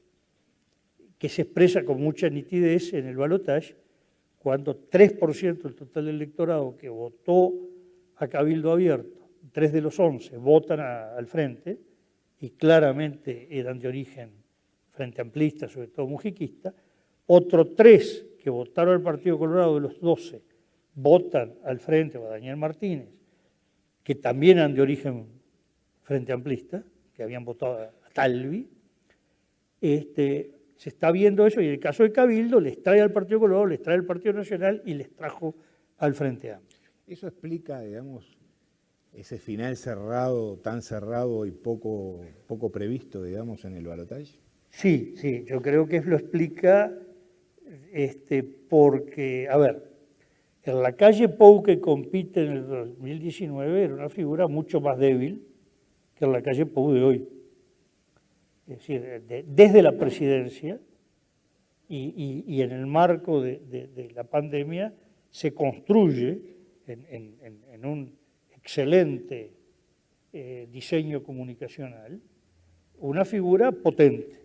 se expresa con mucha nitidez en el balotaje, cuando 3% del total del electorado que votó a Cabildo Abierto, 3 de los 11 votan al Frente, y claramente eran de origen frente amplista, sobre todo mujiquista, otros 3 que votaron al Partido Colorado de los 12 votan al Frente o a Daniel Martínez, que también eran de origen frente amplista, que habían votado a Talvi. Se está viendo eso, y en el caso de Cabildo les trae al Partido Colorado, les trae al Partido Nacional y les trajo al Frente Amplio. Eso explica, digamos, ese final cerrado, tan cerrado y poco previsto, digamos, en el balotaje. Sí, yo creo que lo explica porque, a ver, en la calle Pou que compite en el 2019 era una figura mucho más débil que en la calle Pou de hoy. Es decir, desde la presidencia y en el marco de la pandemia se construye en un excelente diseño comunicacional una figura potente,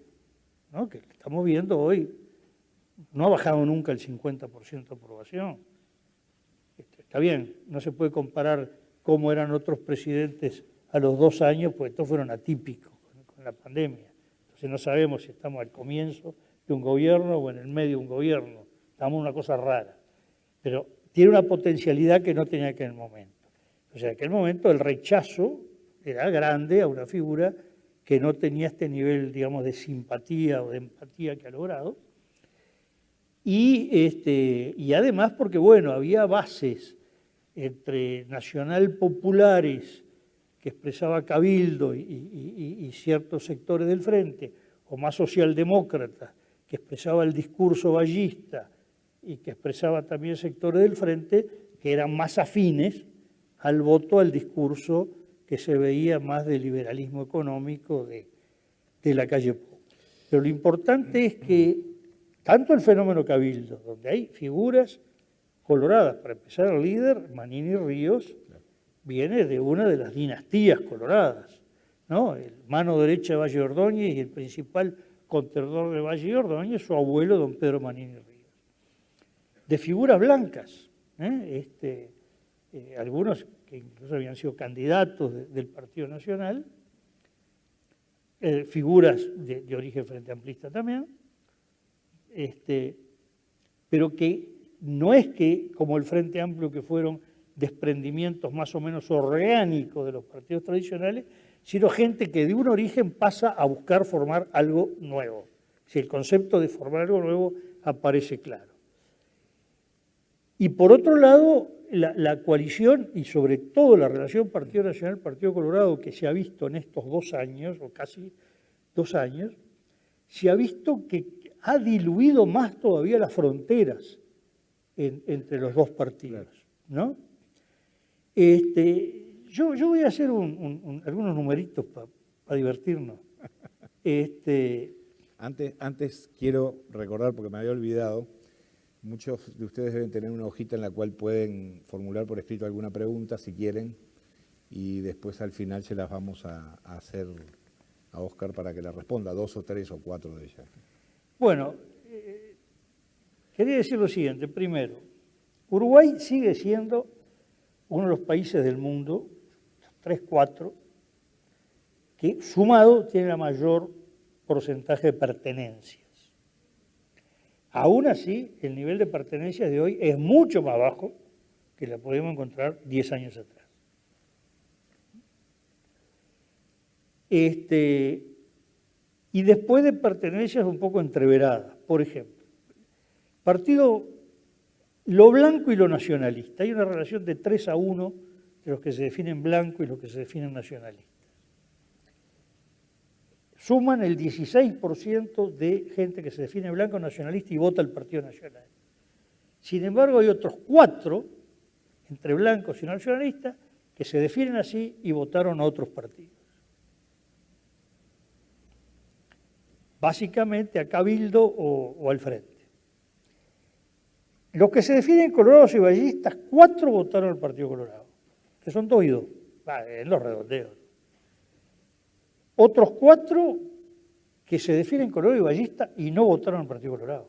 ¿no? Que estamos viendo hoy, no ha bajado nunca el 50% de aprobación. Está bien, no se puede comparar cómo eran otros presidentes a los 2 años, pues estos fueron atípicos con la pandemia. Entonces no sabemos si estamos al comienzo de un gobierno o en el medio de un gobierno. Estamos en una cosa rara. Pero tiene una potencialidad que no tenía en aquel momento. O sea, en aquel momento el rechazo era grande a una figura que no tenía este nivel, digamos, de simpatía o de empatía que ha logrado. Y además porque, bueno, había bases entre nacional populares que expresaba Cabildo y ciertos sectores del Frente, o más socialdemócratas, que expresaba el discurso vallista y que expresaba también sectores del Frente, que eran más afines al voto, al discurso que se veía más del liberalismo económico de la calle Pou. Pero lo importante es que tanto el fenómeno Cabildo, donde hay figuras coloradas, para empezar el líder, Manini Ríos, viene de una de las dinastías coloradas, ¿no? El mano derecha de Valle Ordóñez y el principal contenedor de Valle Ordóñez, su abuelo, don Pedro Manini Ríos. De figuras blancas, algunos que incluso habían sido candidatos del Partido Nacional, figuras de origen frente amplista también, pero que no es que, como el Frente Amplio, que fueron desprendimientos más o menos orgánicos de los partidos tradicionales, sino gente que de un origen pasa a buscar formar algo nuevo. Si el concepto de formar algo nuevo aparece claro. Y por otro lado, la coalición y sobre todo la relación Partido Nacional-Partido Colorado que se ha visto en estos 2 años, o casi 2 años, se ha visto que ha diluido más todavía las fronteras entre los dos partidos, ¿no? Yo voy a hacer algunos numeritos para divertirnos. Antes quiero recordar, porque me había olvidado, muchos de ustedes deben tener una hojita en la cual pueden formular por escrito alguna pregunta, si quieren, y después al final se las vamos a hacer a Óscar para que la responda, 2 o 3 o 4 de ellas. Bueno, quería decir lo siguiente. Primero, Uruguay sigue siendo uno de los países del mundo, 3, 4, que sumado tiene la mayor porcentaje de pertenencias. Aún así, el nivel de pertenencias de hoy es mucho más bajo que la podemos encontrar 10 años atrás. Y después de pertenencias un poco entreveradas, por ejemplo, lo blanco y lo nacionalista. Hay una relación de 3-1 de los que se definen blanco y los que se definen nacionalistas. suman el 16% de gente que se define blanco nacionalista y vota al Partido Nacional. Sin embargo, hay otros 4, entre blancos y nacionalistas, que se definen así y votaron a otros partidos. Básicamente a Cabildo o al Frente. Los que se definen colorados y vallistas, 4 votaron al Partido Colorado, que son 2 y 2, en los redondeos. Otros 4 que se definen colorados y vallistas y no votaron al Partido Colorado.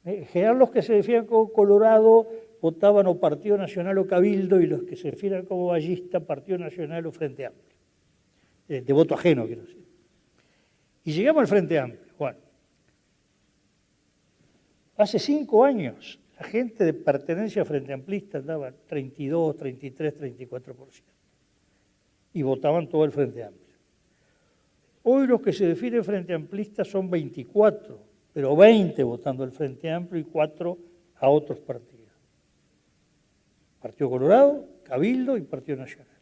En general los que se definen como colorado votaban o Partido Nacional o Cabildo, y los que se definen como vallista, Partido Nacional o Frente Amplio. De voto ajeno, quiero decir. Y llegamos al Frente Amplio. Bueno, hace 5 años la gente de pertenencia a Frente Amplista andaba 32, 33, 34%. Y votaban todo el Frente Amplio. Hoy los que se definen Frente Amplista son 24, pero 20 votando el Frente Amplio y 4 a otros partidos. Partido Colorado, Cabildo y Partido Nacional.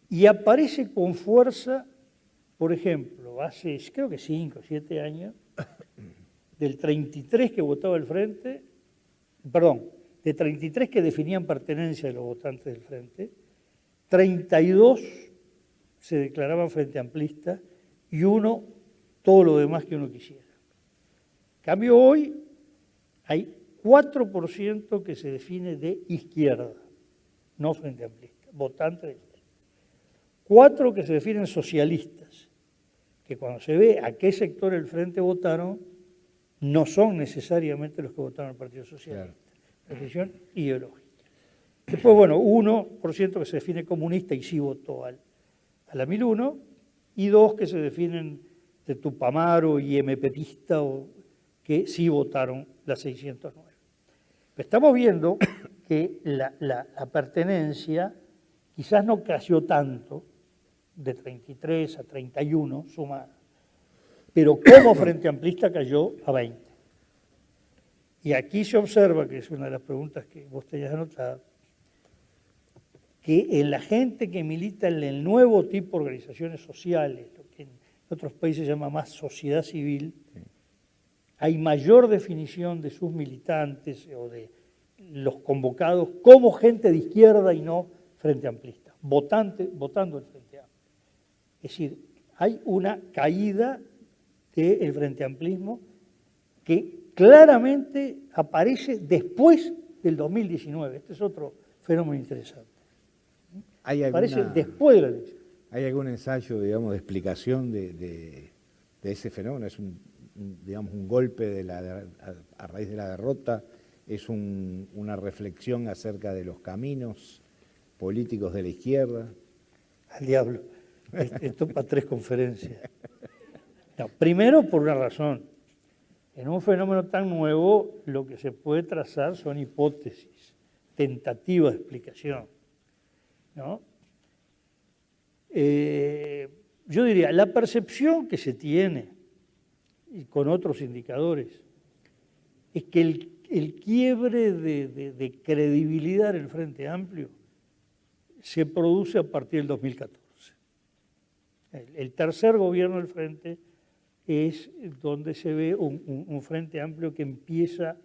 Y aparece con fuerza, por ejemplo, hace creo que 5 o 7 años, del 33 que votaba el Frente, perdón, de 33 que definían pertenencia de los votantes del Frente, 32 se declaraban Frente Amplista y 1 todo lo demás que uno quisiera. En cambio hoy hay 4% que se define de izquierda, no Frente Amplista, votantes de izquierda. 4 que se definen socialistas, que cuando se ve a qué sector del Frente votaron, no son necesariamente los que votaron al Partido Socialista. Claro. Decisión ideológica. Después, bueno, 1% que se define comunista y sí votó a la 1001, y 2 que se definen de Tupamaro y MPPista, o que sí votaron la 609. Estamos viendo que la pertenencia quizás no creció tanto, de 33 a 31 sumada, pero como Frente Amplista cayó a 20. Y aquí se observa, que es una de las preguntas que vos tenías anotada, que en la gente que milita en el nuevo tipo de organizaciones sociales, lo que en otros países se llama más sociedad civil, hay mayor definición de sus militantes o de los convocados como gente de izquierda y no Frente Amplista, votando el Frente Amplio. Es decir, hay una caída del Frente Amplismo que claramente aparece después del 2019. Este es otro fenómeno interesante. Aparece después de la elección. ¿Hay algún ensayo, digamos, de explicación de ese fenómeno? ¿Es un golpe a raíz de la derrota? ¿Es una reflexión acerca de los caminos políticos de la izquierda? Al diablo. Esto es para 3 conferencias. No, primero, por una razón. En un fenómeno tan nuevo, lo que se puede trazar son hipótesis, tentativas de explicación, ¿no? Yo diría, la percepción que se tiene, y con otros indicadores, es que el quiebre de credibilidad en el Frente Amplio se produce a partir del 2014. El tercer gobierno del Frente es donde se ve un Frente Amplio que empieza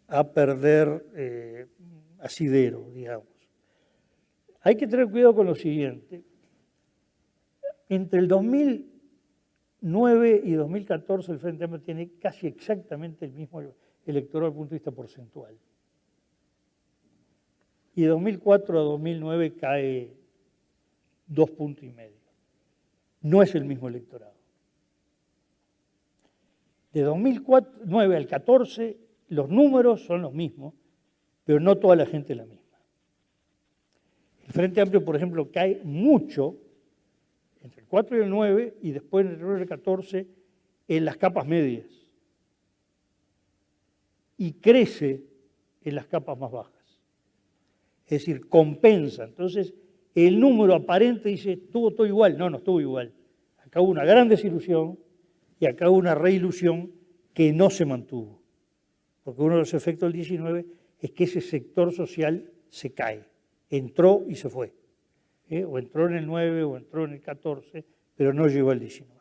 a perder asidero, digamos. Hay que tener cuidado con lo siguiente. Entre el 2009 y 2014 el Frente Amplio tiene casi exactamente el mismo electorado desde el punto de vista porcentual. Y de 2004 a 2009 cae 2,5 puntos. No es el mismo electorado. De 2009 al 14 los números son los mismos, pero no toda la gente es la misma. El Frente Amplio, por ejemplo, cae mucho entre el 4 y el 9 y después entre el 9 y el 14 en las capas medias. Y crece en las capas más bajas. Es decir, compensa. Entonces, el número aparente dice, estuvo todo igual. No, no estuvo igual. Acá hubo una gran desilusión y acá hubo una reilusión que no se mantuvo. Porque uno de los efectos del 19 es que ese sector social se cae. Entró y se fue. o entró en el 9 o entró en el 14, pero no llegó al 19.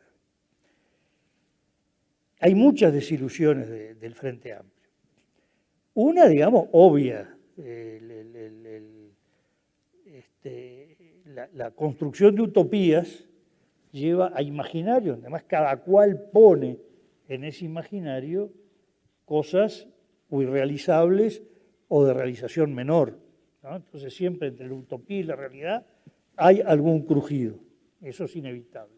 Hay muchas desilusiones del Frente Amplio. Una, digamos, obvia, la construcción de utopías lleva a imaginarios, además cada cual pone en ese imaginario cosas o irrealizables o de realización menor, ¿no? Entonces siempre entre la utopía y la realidad hay algún crujido, eso es inevitable.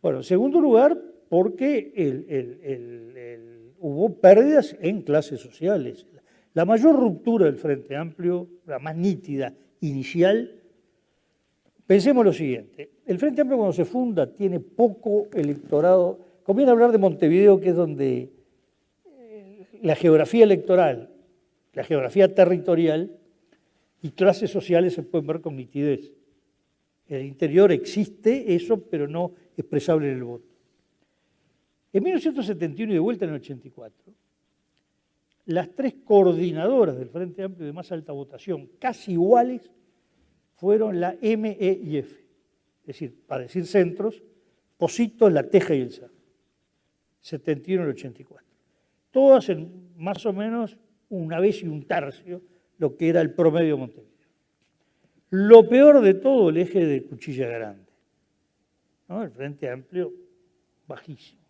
Bueno, en segundo lugar, porque hubo pérdidas en clases sociales. La mayor ruptura del Frente Amplio, la más nítida, inicial, pensemos lo siguiente, el Frente Amplio cuando se funda tiene poco electorado, conviene hablar de Montevideo, que es donde la geografía electoral, la geografía territorial y clases sociales se pueden ver con nitidez. En el interior existe eso, pero no expresable en el voto. En 1971 y de vuelta en el 84, las tres coordinadoras del Frente Amplio de más alta votación, casi iguales, fueron la M, E y F. Es decir, para decir centros, Positos, La Teja y el Cerro. 71 y 84. Todas en más o menos una vez y un tercio lo que era el promedio de Montevideo. Lo peor de todo, el eje de Cuchilla Grande, ¿no? El Frente Amplio bajísimo,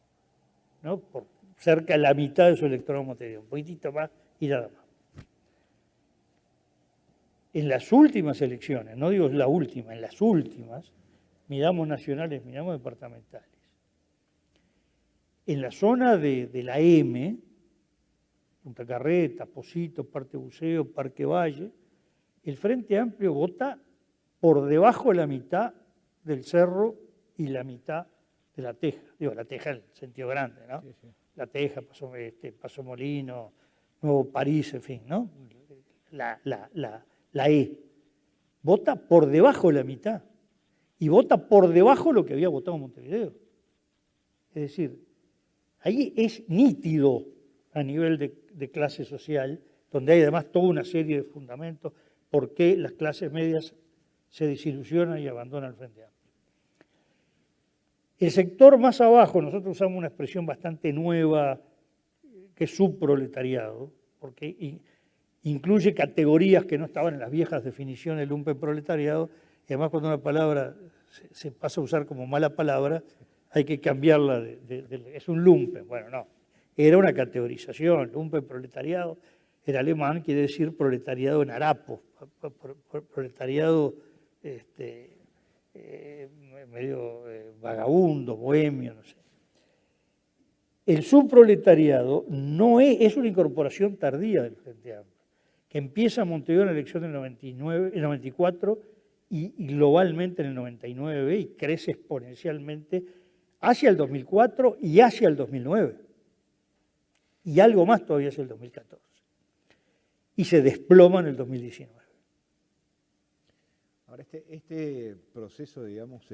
¿no? Por cerca de la mitad de su electorado Montevideo, un poquitito más y nada más. En las últimas elecciones, no digo la última, en las últimas, miramos nacionales, miramos departamentales. En la zona de la M, Punta Carreta, Positos, Parque Buceo, Parque Valle, el Frente Amplio vota por debajo de la mitad del Cerro y la mitad de La Teja. Digo, La Teja en el sentido grande, ¿no? Sí, sí. La Teja, Paso Molino, Nuevo París, en fin, ¿no? La E. Vota por debajo de la mitad. Y vota por debajo de lo que había votado Montevideo. Es decir, ahí es nítido a nivel de clase social, donde hay además toda una serie de fundamentos por qué las clases medias se desilusionan y abandonan el Frente Amplio. El sector más abajo, nosotros usamos una expresión bastante nueva, que es subproletariado, porque incluye categorías que no estaban en las viejas definiciones del lumpenproletariado, y además cuando una palabra se pasa a usar como mala palabra, hay que cambiarla, es un lumpen. Bueno, no, era una categorización, lumpenproletariado, en alemán quiere decir proletariado en harapo, proletariado medio vagabundo, bohemio, no sé. El subproletariado no es una incorporación tardía del Frente Amplio, que empieza en Montevideo en la elección del 94 y globalmente en el 99 y crece exponencialmente hacia el 2004 y hacia el 2009. Y algo más todavía hacia el 2014. Y se desploma en el 2019. Ahora, este proceso, digamos,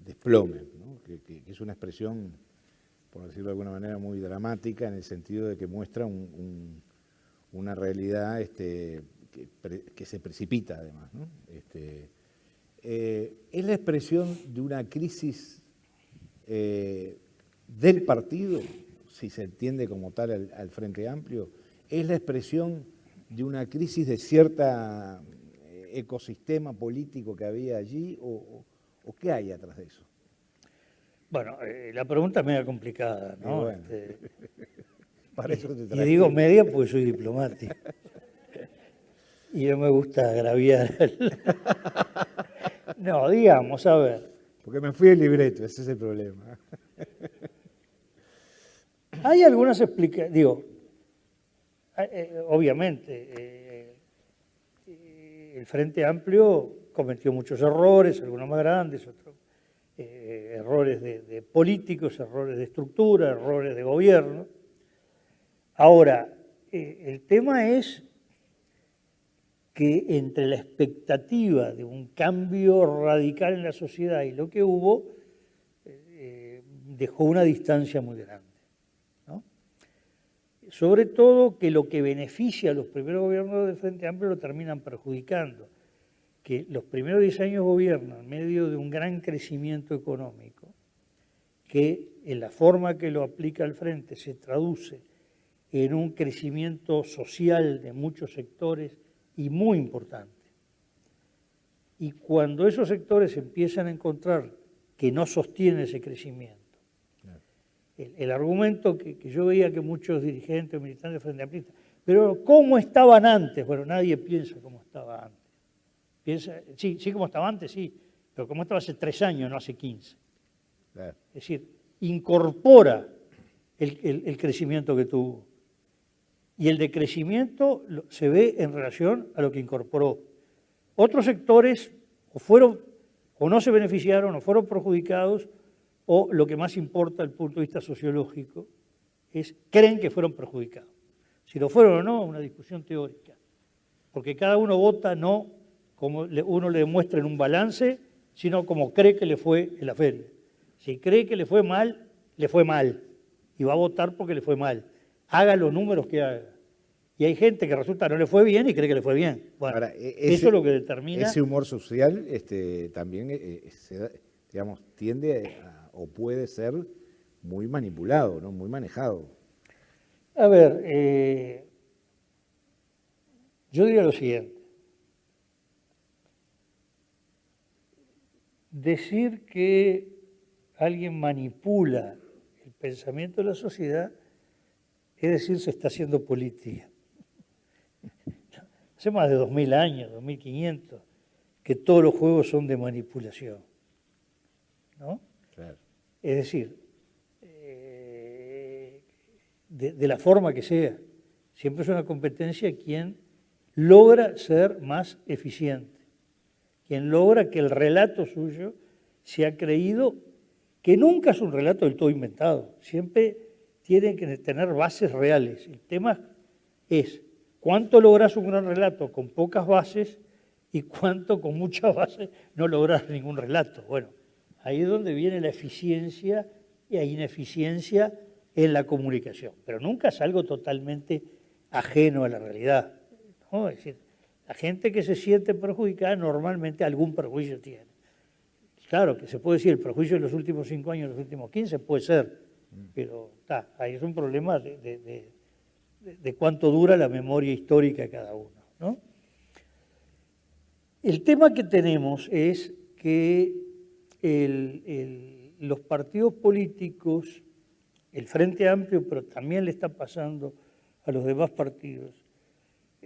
desplome, ¿no? que es una expresión, por decirlo de alguna manera, muy dramática en el sentido de que muestra una realidad que se precipita, además, ¿no? ¿Es la expresión de una crisis del partido, si se entiende como tal al Frente Amplio? ¿Es la expresión de una crisis de cierta ecosistema político que había allí o qué hay atrás de eso? Bueno, la pregunta es media complicada, ¿no? Bueno, para eso te traje. Y digo media porque soy diplomático. Y no me gusta agraviar. No, digamos, a ver. Porque me fui del libreto, ese es el problema. Hay algunas explicaciones, digo, obviamente, el Frente Amplio cometió muchos errores, algunos más grandes, otros errores de políticos, errores de estructura, errores de gobierno. Ahora, el tema es que entre la expectativa de un cambio radical en la sociedad y lo que hubo, dejó una distancia muy grande, ¿no? Sobre todo que lo que beneficia a los primeros gobiernos del Frente Amplio lo terminan perjudicando, que los primeros 10 años gobiernan en medio de un gran crecimiento económico, que en la forma que lo aplica al frente se traduce en un crecimiento social de muchos sectores y muy importante. Y cuando esos sectores empiezan a encontrar que no sostienen ese crecimiento, el argumento que yo veía que muchos dirigentes, militantes frente amplistas, pero ¿cómo estaban antes? Bueno, nadie piensa cómo estaba antes. Piensa, sí, cómo estaba antes, sí, pero cómo estaba hace 3 años, no hace 15. Claro. Es decir, incorpora el crecimiento que tuvo. Y el decrecimiento se ve en relación a lo que incorporó. Otros sectores o no se beneficiaron o fueron perjudicados, o lo que más importa desde el punto de vista sociológico es creen que fueron perjudicados. Si lo fueron o no, una discusión teórica. Porque cada uno vota no como uno le demuestra en un balance, sino como cree que le fue en la feria. Si cree que le fue mal, y va a votar porque le fue mal. Haga los números que haga. Y hay gente que resulta no le fue bien y cree que le fue bien. Bueno, ahora, eso es lo que determina. Ese humor social también digamos, tiende o puede ser muy manipulado, ¿no? Muy manejado. A ver, yo diría lo siguiente. Decir que alguien manipula el pensamiento de la sociedad es decir, se está haciendo política. Hace más de 2000 años, 2500, que todos los juegos son de manipulación, ¿no? Claro. Es decir, de la forma que sea, siempre es una competencia quien logra ser más eficiente, quien logra que el relato suyo sea creído, que nunca es un relato del todo inventado, siempre tiene que tener bases reales. El tema es cuánto logras un gran relato con pocas bases y cuánto con muchas bases no logras ningún relato. Bueno, ahí es donde viene la eficiencia y hay ineficiencia en la comunicación, pero nunca es algo totalmente ajeno a la realidad, ¿no? Es decir, la gente que se siente perjudicada normalmente algún perjuicio tiene. Claro que se puede decir el perjuicio de los últimos 5 años, los últimos 15, puede ser, pero ahí es un problema de cuánto dura la memoria histórica de cada uno, ¿no? El tema que tenemos es que los partidos políticos, el Frente Amplio, pero también le está pasando a los demás partidos,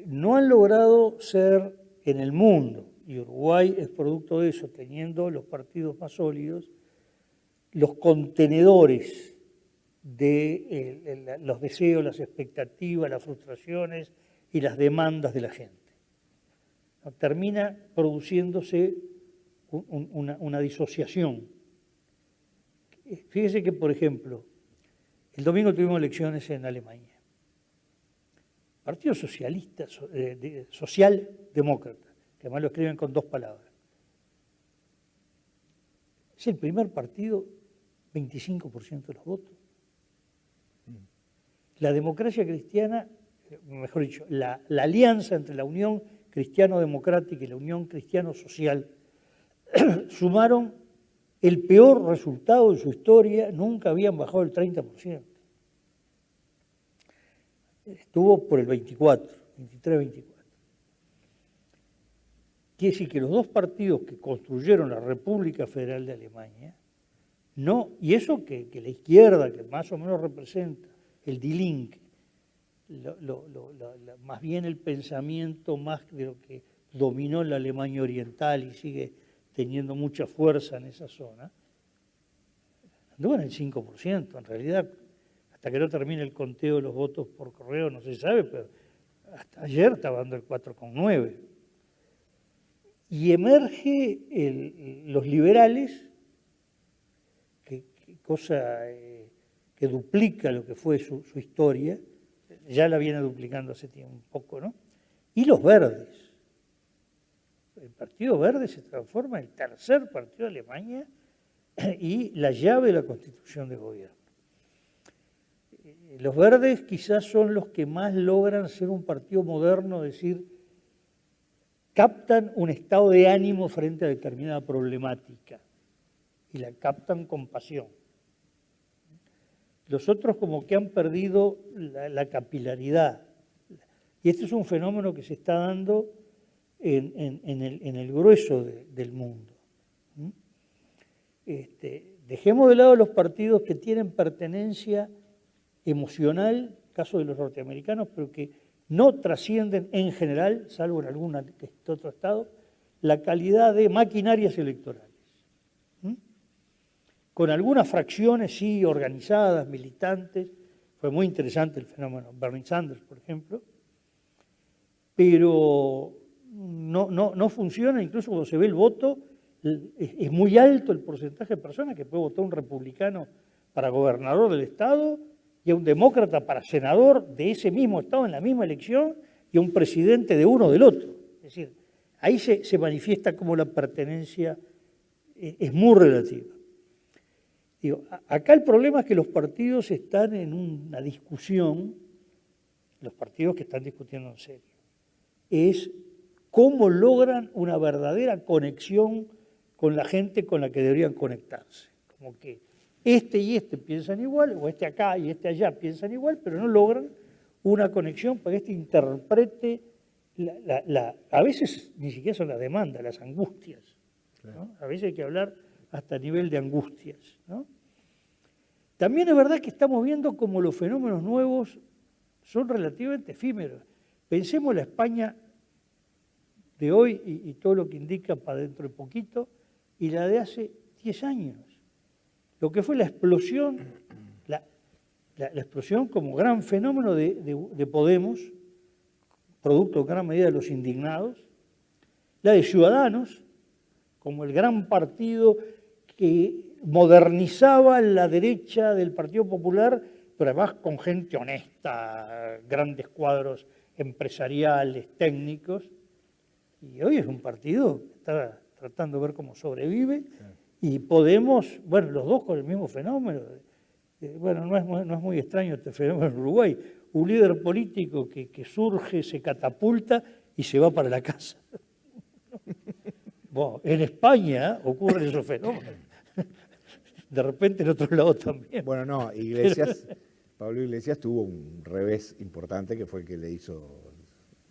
no han logrado ser en el mundo, y Uruguay es producto de eso, teniendo los partidos más sólidos, los contenedores de los deseos, las expectativas, las frustraciones y las demandas de la gente. Termina produciéndose una disociación. Fíjese que, por ejemplo, el domingo tuvimos elecciones en Alemania. Partido Socialista, Socialdemócrata, que además lo escriben con 2 palabras. Es el primer partido, 25% de los votos. La democracia cristiana, mejor dicho, la alianza entre la Unión Cristiano-Democrática y la Unión Cristiano-Social sumaron el peor resultado de su historia, nunca habían bajado el 30%. Estuvo por el 23-24. Quiere decir que los 2 partidos que construyeron la República Federal de Alemania, no, y eso que la izquierda, que más o menos representa el Die Linke, más bien el pensamiento más de lo que dominó la Alemania Oriental y sigue teniendo mucha fuerza en esa zona, anduvo en el 5%. En realidad, hasta que no termine el conteo de los votos por correo, no se sabe, pero hasta ayer estaba dando el 4,9%. Y emerge los liberales, cosa que duplica lo que fue su historia, ya la viene duplicando hace tiempo un poco, ¿no? Y los verdes. El Partido Verde se transforma en el tercer partido de Alemania y la llave de la constitución de gobierno. Los verdes quizás son los que más logran ser un partido moderno, decir, captan un estado de ánimo frente a determinada problemática y la captan con pasión. Los otros como que han perdido la capilaridad. Y este es un fenómeno que se está dando en el grueso del mundo. Dejemos de lado los partidos que tienen pertenencia emocional, caso de los norteamericanos, pero que no trascienden en general, salvo en algún otro estado, la calidad de maquinarias electorales. Con algunas fracciones, sí, organizadas, militantes. Fue muy interesante el fenómeno Bernie Sanders, por ejemplo, pero no funciona, incluso cuando se ve el voto, es muy alto el porcentaje de personas que puede votar un republicano para gobernador del estado y a un demócrata para senador de ese mismo estado en la misma elección y a un presidente de uno del otro. Es decir, ahí se manifiesta cómo la pertenencia es muy relativa. Digo, acá el problema es que los partidos están en una discusión, los partidos que están discutiendo en serio, es cómo logran una verdadera conexión con la gente con la que deberían conectarse. Como que este y este piensan igual, o este acá y este allá piensan igual, pero no logran una conexión para que este interprete, a veces ni siquiera son las demandas, las angustias, ¿no? A veces hay que hablar hasta a nivel de angustias, ¿no? También es verdad que estamos viendo como los fenómenos nuevos son relativamente efímeros. Pensemos la España de hoy y todo lo que indica para dentro de poquito, y la de hace 10 años. Lo que fue la explosión, la explosión como gran fenómeno de Podemos, producto en gran medida de los indignados, la de Ciudadanos, como el gran partido que modernizaba la derecha del Partido Popular, pero además con gente honesta, grandes cuadros empresariales, técnicos. Y hoy es un partido que está tratando de ver cómo sobrevive, y Podemos, bueno, los dos con el mismo fenómeno. Bueno, no es muy extraño este fenómeno en Uruguay. Un líder político que surge, se catapulta y se va para la casa. Bueno, en España ocurren esos fenómenos. De repente en otro lado también. Bueno, no, Pablo Iglesias tuvo un revés importante que fue el que le hizo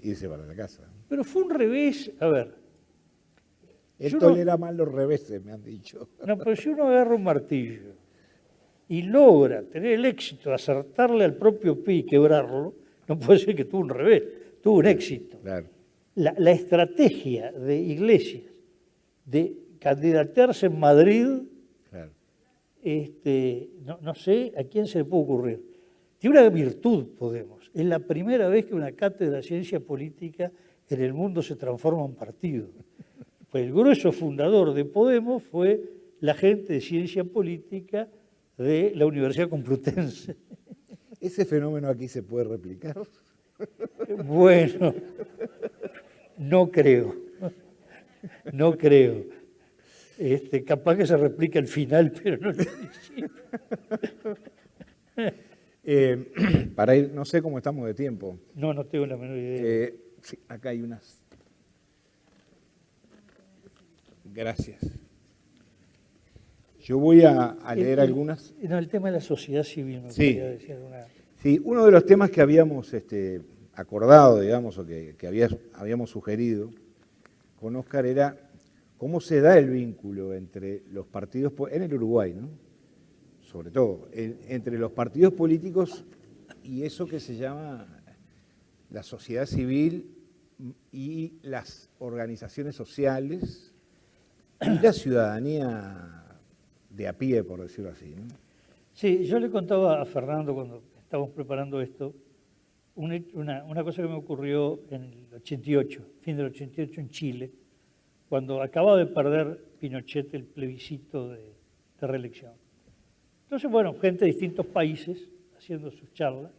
irse para la casa. Pero fue un revés, a ver. Él tolera mal los reveses, me han dicho. No, pero si uno agarra un martillo y logra tener el éxito de acertarle al propio pie y quebrarlo, no puede ser que tuvo un revés, tuvo un éxito. Claro. La estrategia de Iglesias de candidatearse en Madrid, Claro. No sé a quién se le puede ocurrir. Tiene una virtud, Podemos. Es la primera vez que una cátedra de ciencia política en el mundo se transforma en partido. Pues el grueso fundador de Podemos fue la gente de ciencia política de la Universidad Complutense. ¿Ese fenómeno aquí se puede replicar? Bueno, no creo. No creo. Capaz que se replica al final, pero no al principio. Para ir, no sé cómo estamos de tiempo. No tengo la menor idea. Sí, acá hay unas. Gracias. Yo voy a leer algunas. No, el tema de la sociedad civil, me Sí. podría decir alguna. Sí, uno de los temas que habíamos acordado, digamos, o que habíamos sugerido con Óscar era cómo se da el vínculo entre los partidos, en el Uruguay, ¿no? Sobre todo, entre los partidos políticos y eso que se llama la sociedad civil y las organizaciones sociales y la ciudadanía de a pie, por decirlo así, ¿no? Sí, yo le contaba a Fernando cuando estábamos preparando esto, una cosa que me ocurrió en el 88, fin del 88 en Chile, cuando acababa de perder Pinochet el plebiscito de reelección. Entonces, bueno, gente de distintos países haciendo sus charlas,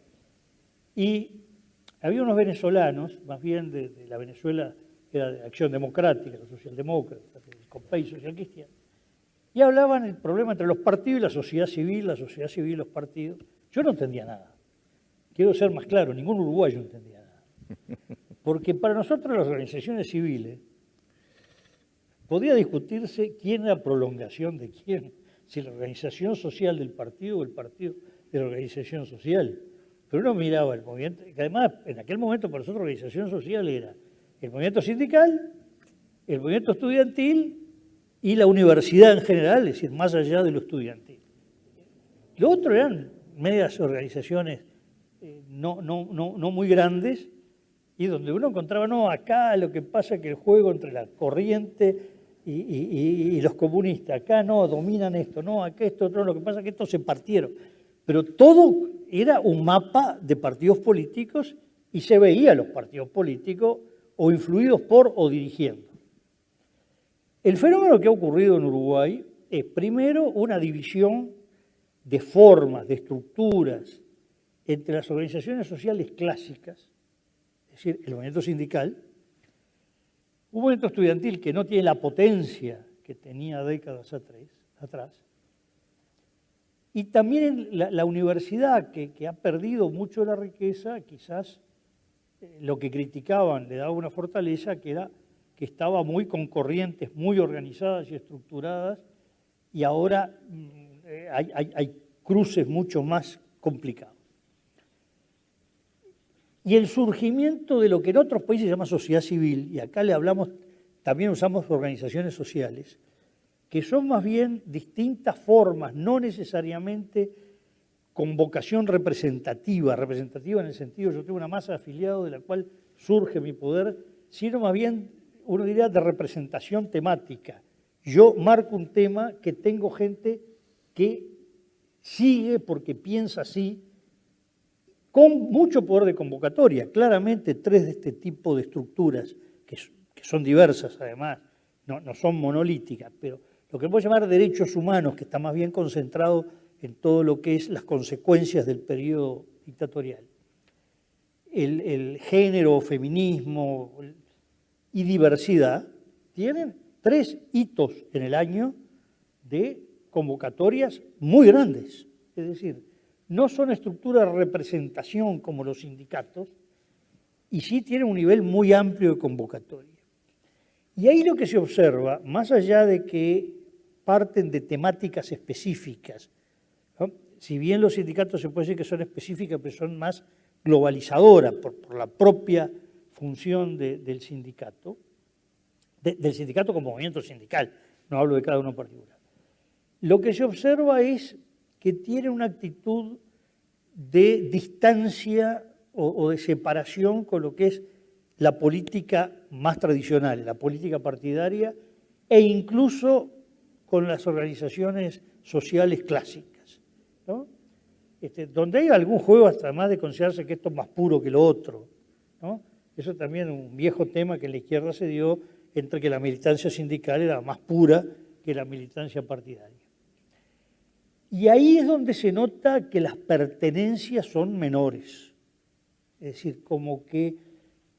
y había unos venezolanos, más bien de la Venezuela, que era de Acción Democrática, los socialdemócratas, el COPEI social cristiano, y hablaban del problema entre los partidos y la sociedad civil y los partidos. Yo no entendía nada. Quiero ser más claro, ningún uruguayo entendía nada. Porque para nosotros las organizaciones civiles podía discutirse quién era prolongación de quién, si la organización social del partido o el partido de la organización social. Pero uno miraba el movimiento, que además en aquel momento para nosotros organización social era el movimiento sindical, el movimiento estudiantil y la universidad en general, es decir, más allá de lo estudiantil. Lo otro eran medias organizaciones no muy grandes, y donde uno encontraba, no, acá lo que pasa es que el juego entre la corriente y los comunistas, acá no, dominan esto, no, acá esto, otro, lo que pasa es que estos se partieron. Pero todo era un mapa de partidos políticos y se veía los partidos políticos o influidos por o dirigiendo. El fenómeno que ha ocurrido en Uruguay es primero una división de formas, de estructuras entre las organizaciones sociales clásicas, es decir, el movimiento sindical, un movimiento estudiantil que no tiene la potencia que tenía décadas atrás, y también la universidad que ha perdido mucho de la riqueza, quizás lo que criticaban le daba una fortaleza, que era que estaba muy con corrientes muy organizadas y estructuradas, y ahora hay cruces mucho más complicados. Y el surgimiento de lo que en otros países se llama sociedad civil, y acá le hablamos, también usamos organizaciones sociales, que son más bien distintas formas, no necesariamente con vocación representativa en el sentido, yo tengo una masa de afiliados de la cual surge mi poder, sino más bien, uno diría, de representación temática. Yo marco un tema que tengo gente que sigue porque piensa así, con mucho poder de convocatoria. Claramente, tres de este tipo de estructuras, que son diversas además, no son monolíticas, pero lo que podemos llamar derechos humanos, que está más bien concentrado en todo lo que es las consecuencias del periodo dictatorial. El género, feminismo y diversidad tienen 3 hitos en el año de convocatorias muy grandes. Es decir, no son estructuras de representación como los sindicatos, y sí tienen un nivel muy amplio de convocatoria. Y ahí lo que se observa, más allá de que parten de temáticas específicas, ¿no? Si bien los sindicatos se puede decir que son específicas, pero son más globalizadoras por la propia función del sindicato, del sindicato como movimiento sindical, no hablo de cada uno en particular. Lo que se observa es que tiene una actitud de distancia o de separación con lo que es la política más tradicional, la política partidaria, e incluso con las organizaciones sociales clásicas, ¿no? Donde hay algún juego hasta más de considerarse que esto es más puro que lo otro, ¿no? Eso también es un viejo tema que en la izquierda se dio entre que la militancia sindical era más pura que la militancia partidaria. Y ahí es donde se nota que las pertenencias son menores. Es decir, como que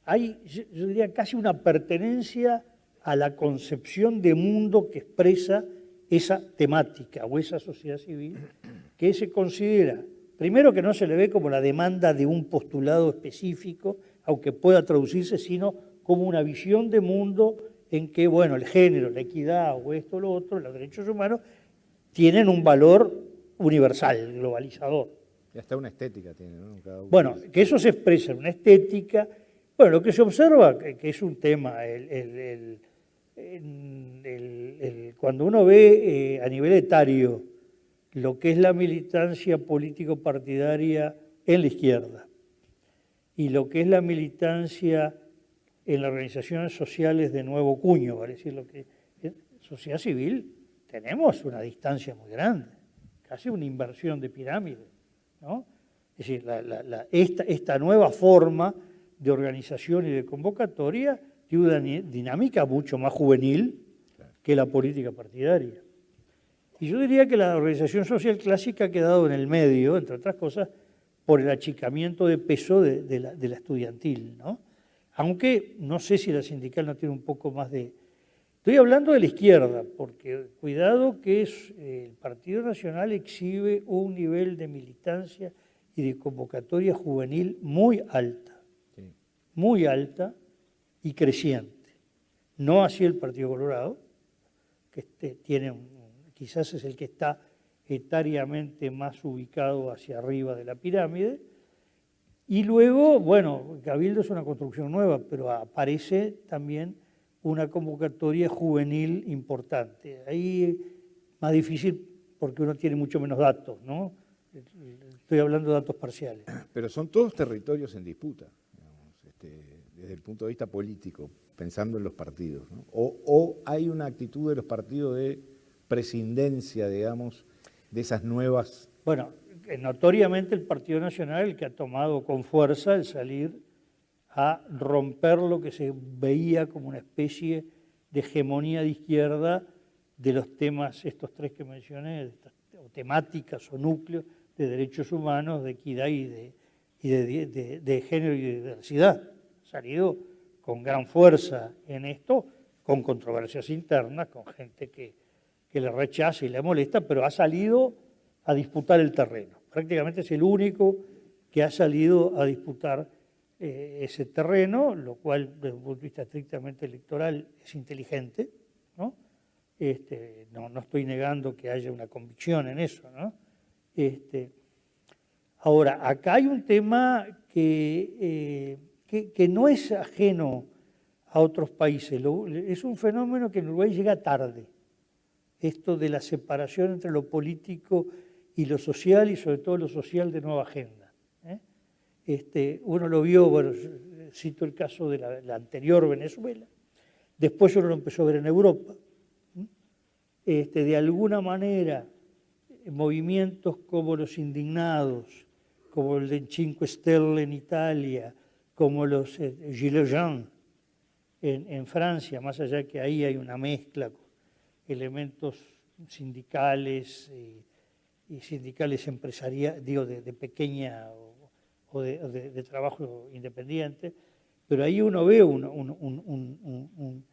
hay, yo diría, casi una pertenencia a la concepción de mundo que expresa esa temática o esa sociedad civil, que se considera, primero, que no se le ve como la demanda de un postulado específico, aunque pueda traducirse, sino como una visión de mundo en que, bueno, el género, la equidad o esto o lo otro, los derechos humanos, tienen un valor universal, globalizador. Y hasta una estética tiene, ¿no? Bueno, que eso se expresa en una estética. Bueno, lo que se observa, que es un tema, cuando uno ve a nivel etario lo que es la militancia político-partidaria en la izquierda y lo que es la militancia en las organizaciones sociales de nuevo cuño, vale decir, lo que es sociedad civil, tenemos una distancia muy grande, casi una inversión de pirámide, ¿no? Es decir, esta nueva forma de organización y de convocatoria tiene una dinámica mucho más juvenil que la política partidaria. Y yo diría que la organización social clásica ha quedado en el medio, entre otras cosas, por el achicamiento de peso de la estudiantil, ¿no? Aunque no sé si la sindical no tiene un poco más de... Estoy hablando de la izquierda, porque cuidado que el Partido Nacional exhibe un nivel de militancia y de convocatoria juvenil muy alta. Sí. muy alta y creciente. No así el Partido Colorado, que quizás es el que está etariamente más ubicado hacia arriba de la pirámide. Y luego, bueno, Cabildo es una construcción nueva, pero aparece también una convocatoria juvenil importante. Ahí más difícil porque uno tiene mucho menos datos, ¿no? Estoy hablando de datos parciales. Pero son todos territorios en disputa, digamos, desde el punto de vista político, pensando en los partidos, ¿no? O hay una actitud de los partidos de prescindencia, digamos, de esas nuevas... Bueno, notoriamente el Partido Nacional el que ha tomado con fuerza el salir a romper lo que se veía como una especie de hegemonía de izquierda de los temas, estos tres que mencioné, o temáticas o núcleos de derechos humanos, de equidad y de género y de diversidad. Ha salido con gran fuerza en esto, con controversias internas, con gente que le rechaza y le molesta, pero ha salido a disputar el terreno. Prácticamente es el único que ha salido a disputar ese terreno, lo cual desde un punto de vista estrictamente electoral es inteligente, ¿no? No estoy negando que haya una convicción en eso, ¿no? Ahora, acá hay un tema que no es ajeno a otros países, es un fenómeno que en Uruguay llega tarde, esto de la separación entre lo político y lo social, y sobre todo lo social de nueva agenda. Uno lo vio, bueno, cito el caso de la anterior Venezuela, después uno lo empezó a ver en Europa. De alguna manera, movimientos como los indignados, como el de Cinque Stelle en Italia, como los Gilets jaunes en Francia, más allá que ahí hay una mezcla con elementos sindicales y sindicales empresariales, digo, de pequeña o de trabajo independiente, pero ahí uno ve un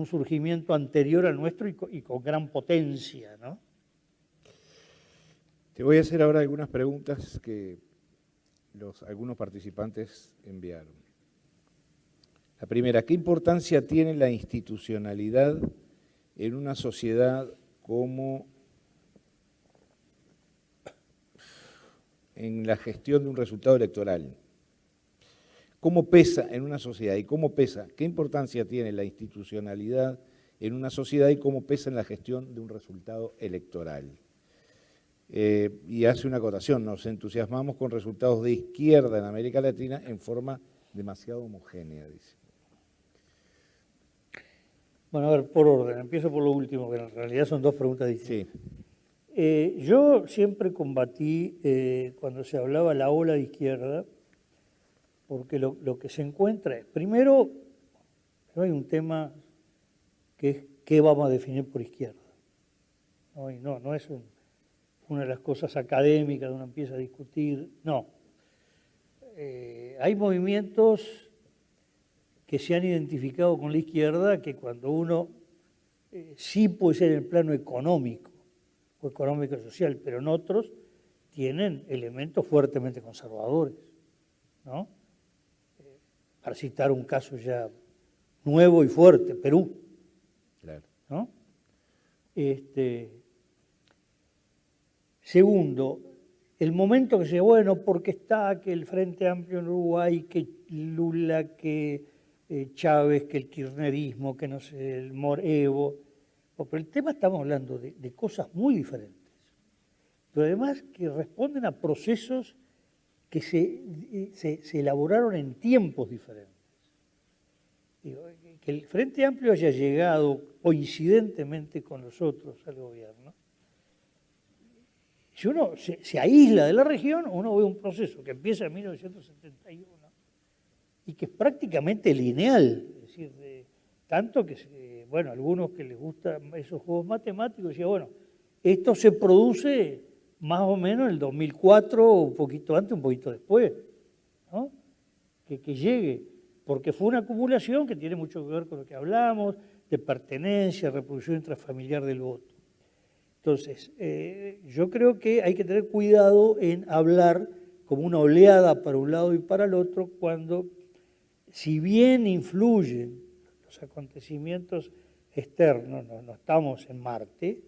surgimiento anterior al nuestro y con gran potencia, ¿no? Te voy a hacer ahora algunas preguntas que algunos participantes enviaron. La primera, ¿qué importancia tiene la institucionalidad en una sociedad como en la gestión de un resultado electoral? ¿Cómo pesa en una sociedad y cómo pesa? ¿Qué importancia tiene la institucionalidad en una sociedad y cómo pesa en la gestión de un resultado electoral? Y hace una acotación, nos entusiasmamos con resultados de izquierda en América Latina en forma demasiado homogénea, dice. Bueno, a ver, por orden, empiezo por lo último, que en realidad son dos preguntas distintas. Sí. Yo siempre combatí, cuando se hablaba la ola de izquierda, porque lo que se encuentra es, primero, hay un tema que es qué vamos a definir por izquierda. No es una de las cosas académicas donde uno empieza a discutir, no. Hay movimientos que se han identificado con la izquierda que cuando uno sí puede ser en el plano económico o económico-social, pero en otros tienen elementos fuertemente conservadores, ¿no? Para citar un caso ya nuevo y fuerte, Perú. Claro. ¿No? Segundo, el momento que se bueno, porque está que el Frente Amplio en Uruguay, que Lula, que Chávez, que el kirchnerismo, que no sé, el Evo. Pero el tema estamos hablando de cosas muy diferentes, pero además que responden a procesos que se elaboraron en tiempos diferentes. Que el Frente Amplio haya llegado coincidentemente con nosotros al gobierno, si uno se aísla de la región, uno ve un proceso que empieza en 1971 y que es prácticamente lineal, es decir, tanto que, bueno, algunos que les gustan esos juegos matemáticos decían, bueno, esto se produce más o menos en el 2004, un poquito antes, un poquito después, ¿no? Que llegue, porque fue una acumulación que tiene mucho que ver con lo que hablamos, de pertenencia, reproducción intrafamiliar del voto. Entonces, yo creo que hay que tener cuidado en hablar como una oleada para un lado y para el otro cuando si bien influyen los acontecimientos externos, no estamos en Marte,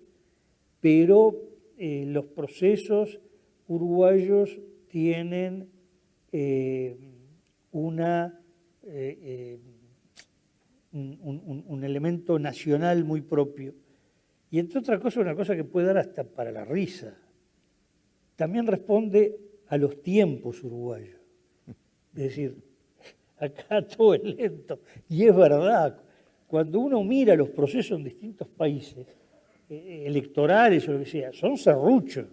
pero los procesos uruguayos tienen un elemento nacional muy propio. Y entre otras cosas, una cosa que puede dar hasta para la risa. También responde a los tiempos uruguayos. Es decir, acá todo es lento. Y es verdad, cuando uno mira los procesos en distintos países, electorales o lo que sea, son serruchos,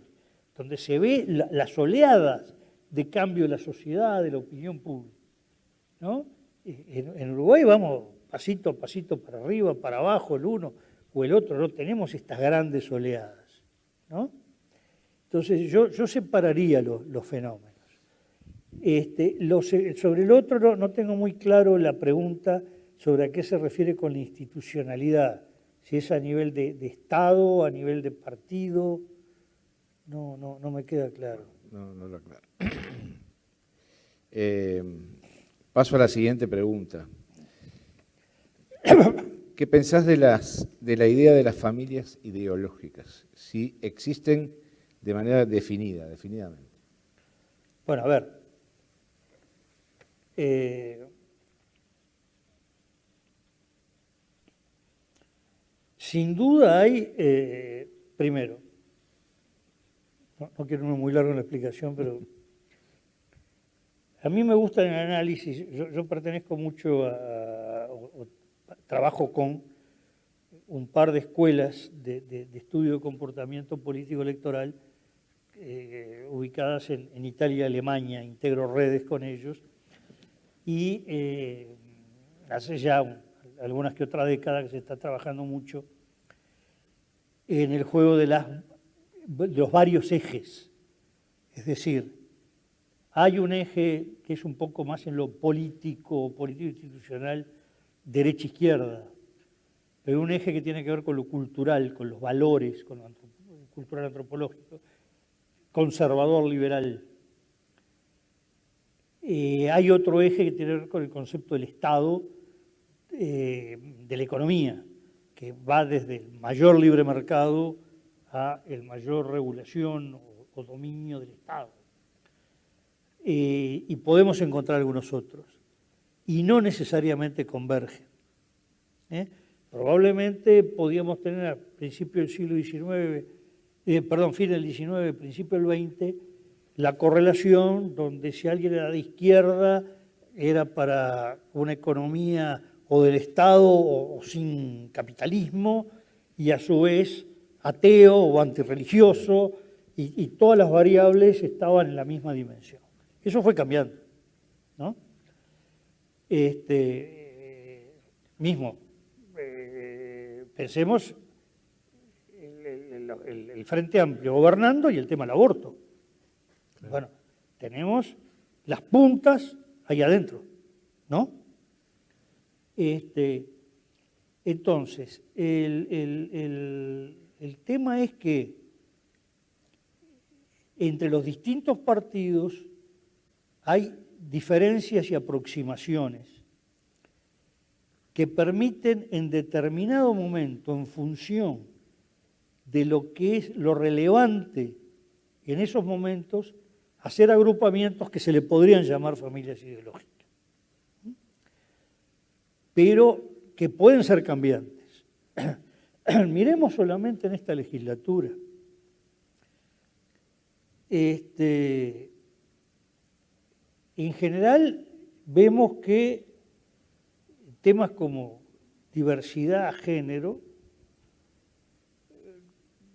donde se ve las oleadas de cambio de la sociedad, de la opinión pública, ¿no? En Uruguay vamos pasito a pasito para arriba, para abajo, el uno o el otro, no tenemos estas grandes oleadas, ¿no? Entonces yo separaría los fenómenos. Sobre el otro no tengo muy claro la pregunta sobre a qué se refiere con la institucionalidad, si es a nivel de Estado, a nivel de partido, no me queda claro. No lo aclaro. Paso a la siguiente pregunta. ¿Qué pensás de la idea de las familias ideológicas? Si existen de manera definidamente. Bueno, a ver. Sin duda hay, primero, no quiero irme muy largo en la explicación, pero a mí me gusta el análisis, yo pertenezco mucho trabajo con un par de escuelas de estudio de comportamiento político electoral ubicadas en Italia y Alemania, integro redes con ellos, y hace ya algunas que otras décadas que se está trabajando mucho en el juego de los varios ejes. Es decir, hay un eje que es un poco más en lo político institucional, derecha-izquierda, pero un eje que tiene que ver con lo cultural, con los valores, con lo cultural antropológico, conservador-liberal. Hay otro eje que tiene que ver con el concepto del Estado, de la economía, que va desde el mayor libre mercado a el mayor regulación o dominio del Estado. Y podemos encontrar algunos otros. Y no necesariamente convergen. Probablemente podíamos tener a principios del siglo XIX, fin del XIX, principio del XX, la correlación donde si alguien era de izquierda era para una economía o del Estado o sin capitalismo, y a su vez ateo o antirreligioso, y todas las variables estaban en la misma dimensión. Eso fue cambiando, ¿no? Pensemos el Frente Amplio gobernando y el tema del aborto. Claro. Bueno, tenemos las puntas ahí adentro, ¿no? Entonces, el tema es que entre los distintos partidos hay diferencias y aproximaciones que permiten en determinado momento, en función de lo que es lo relevante en esos momentos, hacer agrupamientos que se le podrían llamar familias ideológicas, pero que pueden ser cambiantes. Miremos solamente en esta legislatura. En general vemos que temas como diversidad, género,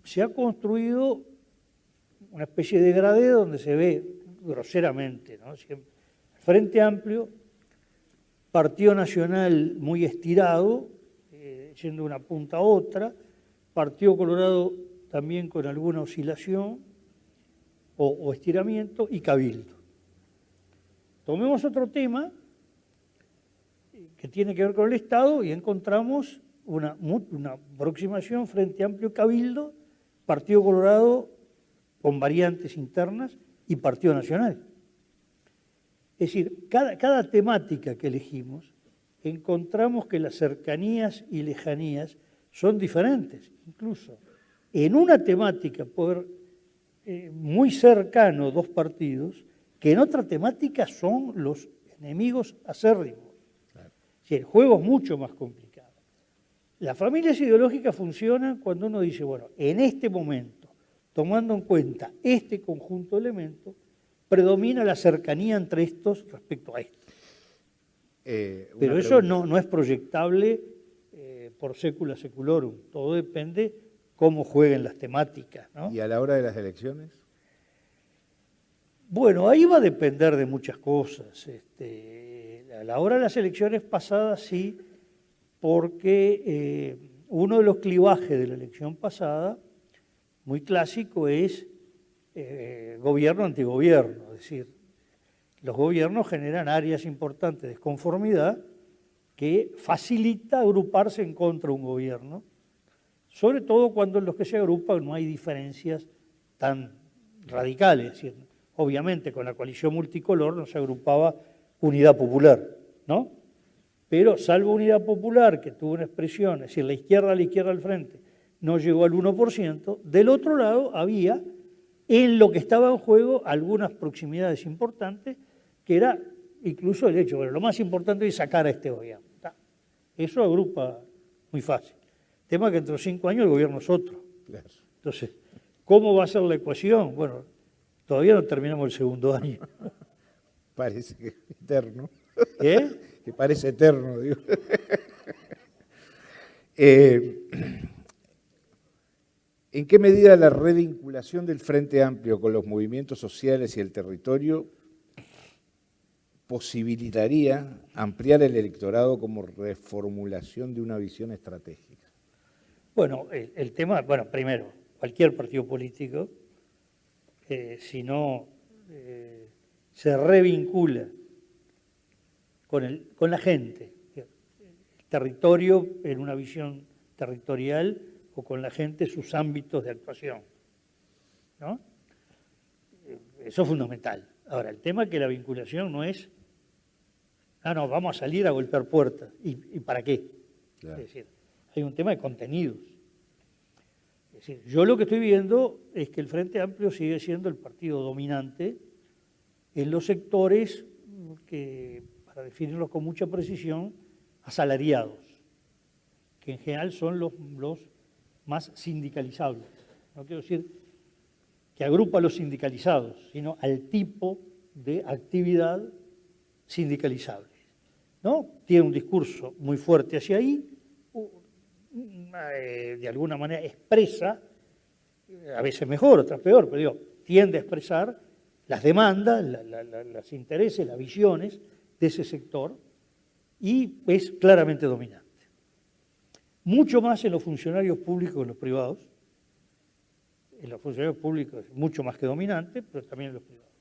se ha construido una especie de gradeo donde se ve groseramente, ¿no? Siempre, Frente Amplio, Partido Nacional muy estirado, yendo de una punta a otra, Partido Colorado también con alguna oscilación o estiramiento, y Cabildo. Tomemos otro tema que tiene que ver con el Estado y encontramos una aproximación Frente Amplio Cabildo, Partido Colorado con variantes internas y Partido Nacional. Es decir, cada temática que elegimos, encontramos que las cercanías y lejanías son diferentes. Incluso en una temática puede haber muy cercano dos partidos, que en otra temática son los enemigos acérrimos. Claro. Sí, el juego es mucho más complicado. Las familias ideológicas funcionan cuando uno dice, bueno, en este momento, tomando en cuenta este conjunto de elementos, predomina la cercanía entre estos respecto a estos. Pero eso no es proyectable por secula seculorum. Todo depende cómo jueguen las temáticas, ¿no? ¿Y a la hora de las elecciones? Bueno, ahí va a depender de muchas cosas. A la hora de las elecciones pasadas sí, porque uno de los clivajes de la elección pasada, muy clásico, es gobierno-antigobierno. Es decir, los gobiernos generan áreas importantes de desconformidad que facilita agruparse en contra de un gobierno, sobre todo cuando en los que se agrupan no hay diferencias tan radicales. Es decir, obviamente con la coalición multicolor no se agrupaba Unidad Popular, ¿no? Pero salvo Unidad Popular, que tuvo una expresión, es decir, la izquierda al frente, no llegó al 1%, del otro lado había, en lo que estaba en juego, algunas proximidades importantes, que era incluso el hecho, bueno, lo más importante es sacar a este gobierno. Eso agrupa muy fácil. Tema que dentro de 5 años el gobierno es otro. Claro. Entonces, ¿cómo va a ser la ecuación? Bueno, todavía no terminamos el segundo año. Parece que es eterno. ¿Qué? Que parece eterno, digo. ¿En qué medida la revinculación del Frente Amplio con los movimientos sociales y el territorio posibilitaría ampliar el electorado como reformulación de una visión estratégica? Bueno, el tema, bueno, primero, cualquier partido político, si no se revincula con la gente, el territorio en una visión territorial o con la gente sus ámbitos de actuación, ¿no? Eso es fundamental. Ahora, el tema es que la vinculación no es, no, vamos a salir a golpear puertas. ¿Y para qué? Claro. Es decir, hay un tema de contenidos. Es decir, yo lo que estoy viendo es que el Frente Amplio sigue siendo el partido dominante en los sectores que, para definirlos con mucha precisión, asalariados, que en general son los más sindicalizables. No quiero decir que agrupa a los sindicalizados, sino al tipo de actividad sindicalizable, ¿no? Tiene un discurso muy fuerte hacia ahí, de alguna manera expresa, a veces mejor, otras peor, pero digo, tiende a expresar las demandas, los intereses, las visiones de ese sector y es claramente dominante. Mucho más en los funcionarios públicos que en los privados. En los funcionarios públicos es mucho más que dominante, pero también en los privados.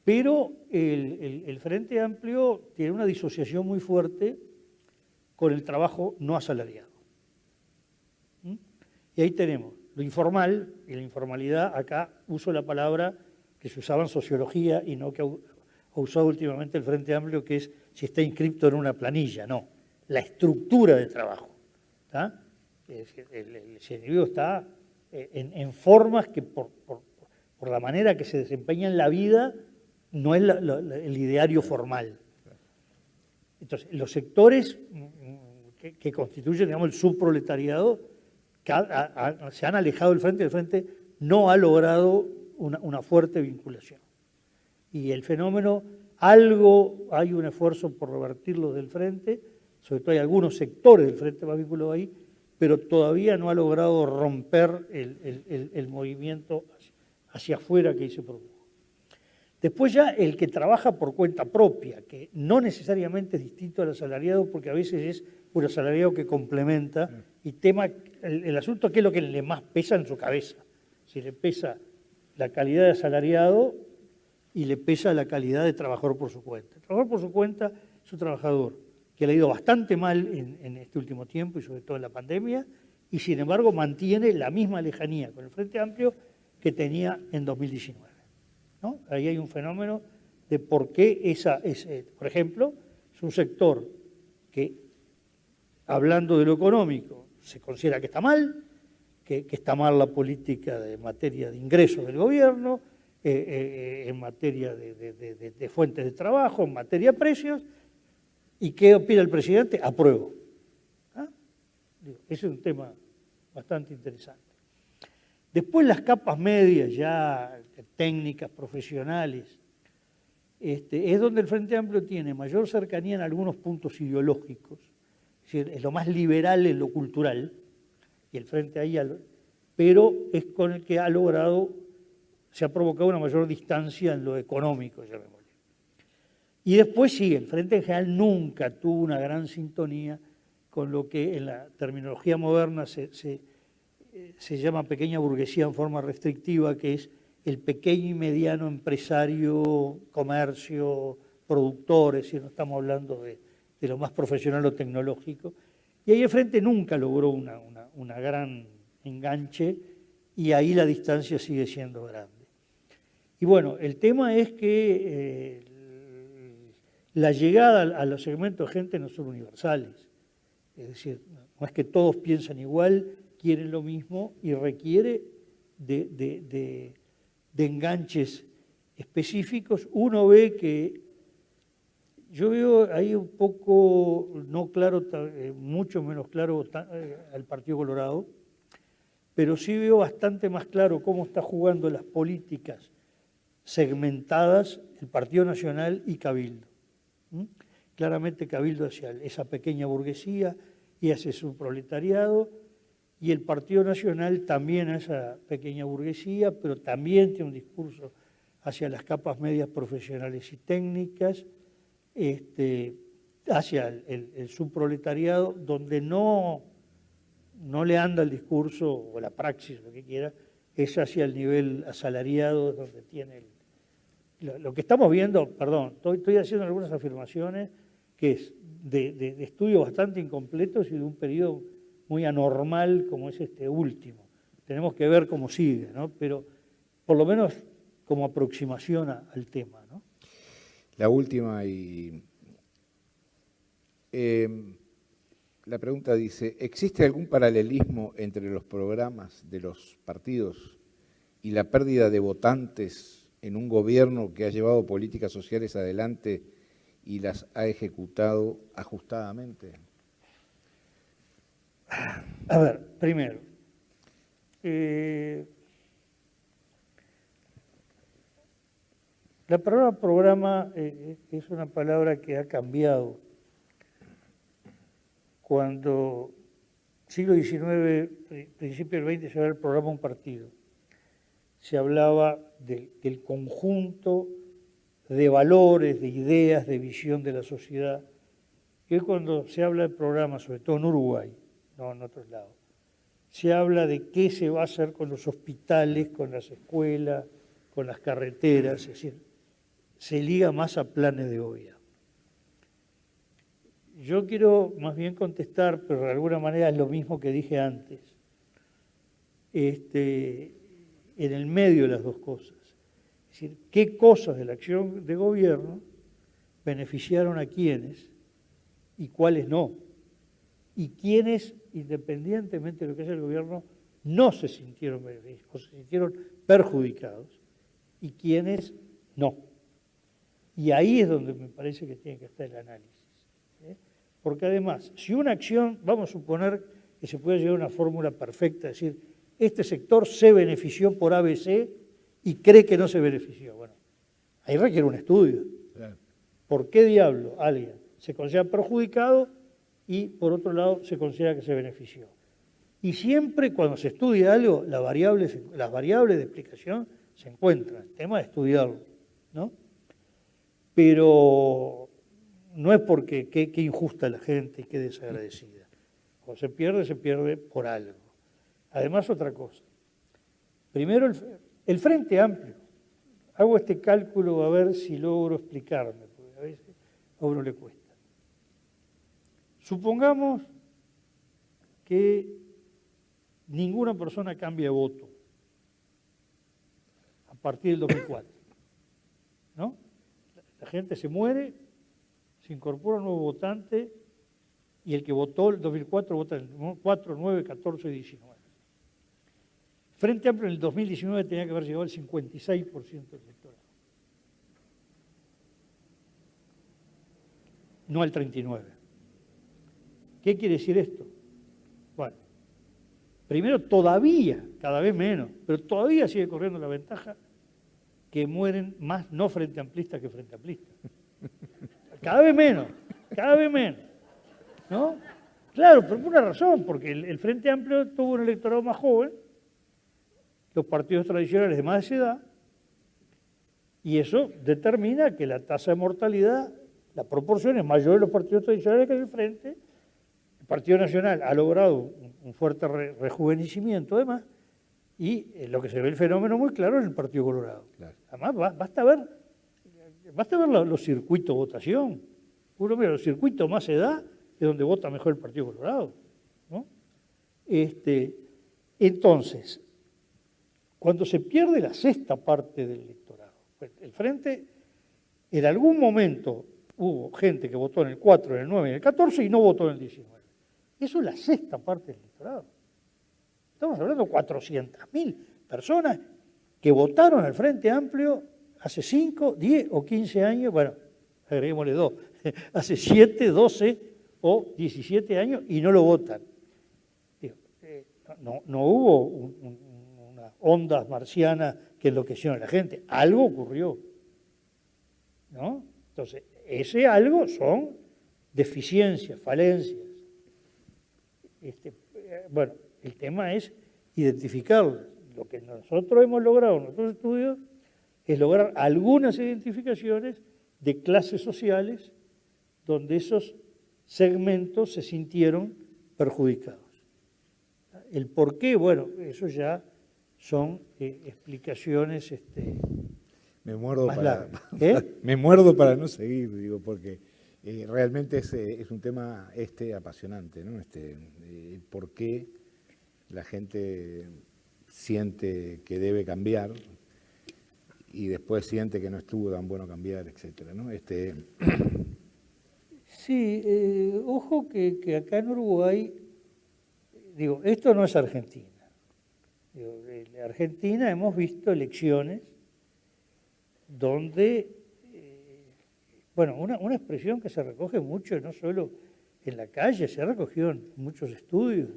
Pero el Frente Amplio tiene una disociación muy fuerte con el trabajo no asalariado. Y ahí tenemos lo informal, y la informalidad, acá uso la palabra que se usaba en sociología y no que ha usado últimamente el Frente Amplio, que es si está inscrito en una planilla, no, la estructura de trabajo. ¿Está? El individuo está en formas que por la manera que se desempeña en la vida no es el ideario formal. Entonces, los sectores que constituyen, digamos, el subproletariado se han alejado del Frente, el Frente no ha logrado una fuerte vinculación. Y el fenómeno, hay un esfuerzo por revertirlo del Frente, sobre todo hay algunos sectores del Frente más vinculados ahí, pero todavía no ha logrado romper el movimiento hacia afuera que ahí se produjo. Después ya el que trabaja por cuenta propia, que no necesariamente es distinto al asalariado, porque a veces es un asalariado que complementa, y el asunto que es lo que le más pesa en su cabeza. Si le pesa la calidad de asalariado y le pesa la calidad de trabajador por su cuenta. El trabajador por su cuenta es un trabajador que le ha ido bastante mal en este último tiempo y sobre todo en la pandemia, y sin embargo mantiene la misma lejanía con el Frente Amplio que tenía en 2019. ¿No? Ahí hay un fenómeno de por qué por ejemplo, es un sector que, hablando de lo económico, se considera que está mal, que está mal la política en materia de ingresos del gobierno, en materia de fuentes de trabajo, en materia de precios. ¿Y qué opina el presidente? Apruebo. ¿Ah? Ese es un tema bastante interesante. Después las capas medias, ya técnicas, profesionales, es donde el Frente Amplio tiene mayor cercanía en algunos puntos ideológicos, es decir, es lo más liberal en lo cultural, y el Frente ahí, pero es con el que ha logrado, se ha provocado una mayor distancia en lo económico, llamémosle. Y después sí, el Frente en general nunca tuvo una gran sintonía con lo que en la terminología moderna se llama pequeña burguesía en forma restrictiva, que es el pequeño y mediano empresario, comercio, productores, si no estamos hablando de lo más profesional o tecnológico. Y ahí el Frente nunca logró una gran enganche y ahí la distancia sigue siendo grande. Y bueno, el tema es que la llegada a los segmentos de gente no son universales. Es decir, no es que todos piensan igual, quieren lo mismo y requiere de enganches específicos. Uno ve que, yo veo ahí un poco no claro, mucho menos claro al Partido Colorado, pero sí veo bastante más claro cómo está jugando las políticas segmentadas el Partido Nacional y Cabildo. Claramente Cabildo hacia esa pequeña burguesía y hacia su proletariado, y el Partido Nacional también a esa pequeña burguesía, pero también tiene un discurso hacia las capas medias profesionales y técnicas, hacia el subproletariado, donde no le anda el discurso o la praxis, lo que quiera, es hacia el nivel asalariado, donde tiene lo que estamos viendo, perdón, estoy haciendo algunas afirmaciones que es de estudios bastante incompletos y de un periodo muy anormal como es este último. Tenemos que ver cómo sigue, ¿no? Pero por lo menos como aproximación al tema, ¿no? La última la pregunta dice, ¿existe algún paralelismo entre los programas de los partidos y la pérdida de votantes en un gobierno que ha llevado políticas sociales adelante y las ha ejecutado ajustadamente? A ver, primero, la palabra programa es una palabra que ha cambiado. Cuando siglo XIX, principio del XX, se hablaba del programa Un Partido. Se hablaba del conjunto de valores, de ideas, de visión de la sociedad. Y hoy cuando se habla del programa, sobre todo en Uruguay, no en otros lados, se habla de qué se va a hacer con los hospitales, con las escuelas, con las carreteras, es decir, se liga más a planes de gobierno. Yo quiero más bien contestar, pero de alguna manera es lo mismo que dije antes, en el medio de las dos cosas. Es decir, qué cosas de la acción de gobierno beneficiaron a quiénes y cuáles no. Y quiénes, independientemente de lo que hace el gobierno, no se sintieron beneficiados, o se sintieron perjudicados, y quiénes no. Y ahí es donde me parece que tiene que estar el análisis. Porque además, si una acción, vamos a suponer que se puede llegar a una fórmula perfecta, es decir, este sector se benefició por ABC y cree que no se benefició. Bueno, ahí requiere un estudio. Claro. ¿Por qué diablo alguien se considera perjudicado y por otro lado se considera que se benefició? Y siempre cuando se estudia algo, las variables de explicación se encuentran. El tema de estudiarlo, ¿no? Pero no es porque qué injusta la gente y qué desagradecida. Cuando se pierde por algo. Además, otra cosa. Primero, el Frente Amplio. Hago este cálculo a ver si logro explicarme, porque a veces a uno le cuesta. Supongamos que ninguna persona cambia de voto a partir del 2004, ¿no? La gente se muere, se incorpora un nuevo votante y el que votó el 2004 vota en el 4, 9, 14 y 19. Frente Amplio en el 2019 tenía que haber llegado al 56% del electorado. No al 39%. ¿Qué quiere decir esto? Bueno, primero todavía, cada vez menos, pero todavía sigue corriendo la ventaja que mueren más no frente amplistas que frente amplistas. Cada vez menos, ¿no? Claro, pero por una razón, porque el Frente Amplio tuvo un electorado más joven, los partidos tradicionales de más edad, y eso determina que la tasa de mortalidad, la proporción es mayor de los partidos tradicionales que del Frente. El Partido Nacional ha logrado un fuerte rejuvenecimiento, además, y lo que se ve el fenómeno muy claro es el Partido Colorado. Claro. Además, basta ver los circuitos de votación. Uno mira, los circuitos más edad es donde vota mejor el Partido Colorado, ¿no? Entonces, cuando se pierde la sexta parte del electorado, el Frente, en algún momento hubo gente que votó en el 4, en el 9, en el 14 y no votó en el 19. Eso es la sexta parte del electorado. Estamos hablando de 400.000 personas que votaron al Frente Amplio hace 5, 10 o 15 años, bueno, agreguémosle 2, hace 7, 12 o 17 años y no lo votan. No hubo unas ondas marcianas que enloquecieron a la gente, algo ocurrió, ¿no? Entonces, ese algo son deficiencias, falencias. Bueno, el tema es identificarlas. Lo que nosotros hemos logrado en nuestros estudios es lograr algunas identificaciones de clases sociales donde esos segmentos se sintieron perjudicados. El por qué, bueno, eso ya son explicaciones me muerdo más para, largas. ¿Eh? Me muerdo para no seguir, digo, porque realmente es un tema apasionante, ¿no? ¿Por qué la gente siente que debe cambiar y después siente que no estuvo tan bueno cambiar, etcétera, ¿no? Sí, ojo que acá en Uruguay, digo, esto no es Argentina. Digo, en Argentina hemos visto elecciones donde, bueno, una expresión que se recoge mucho, no solo en la calle, se ha recogido en muchos estudios.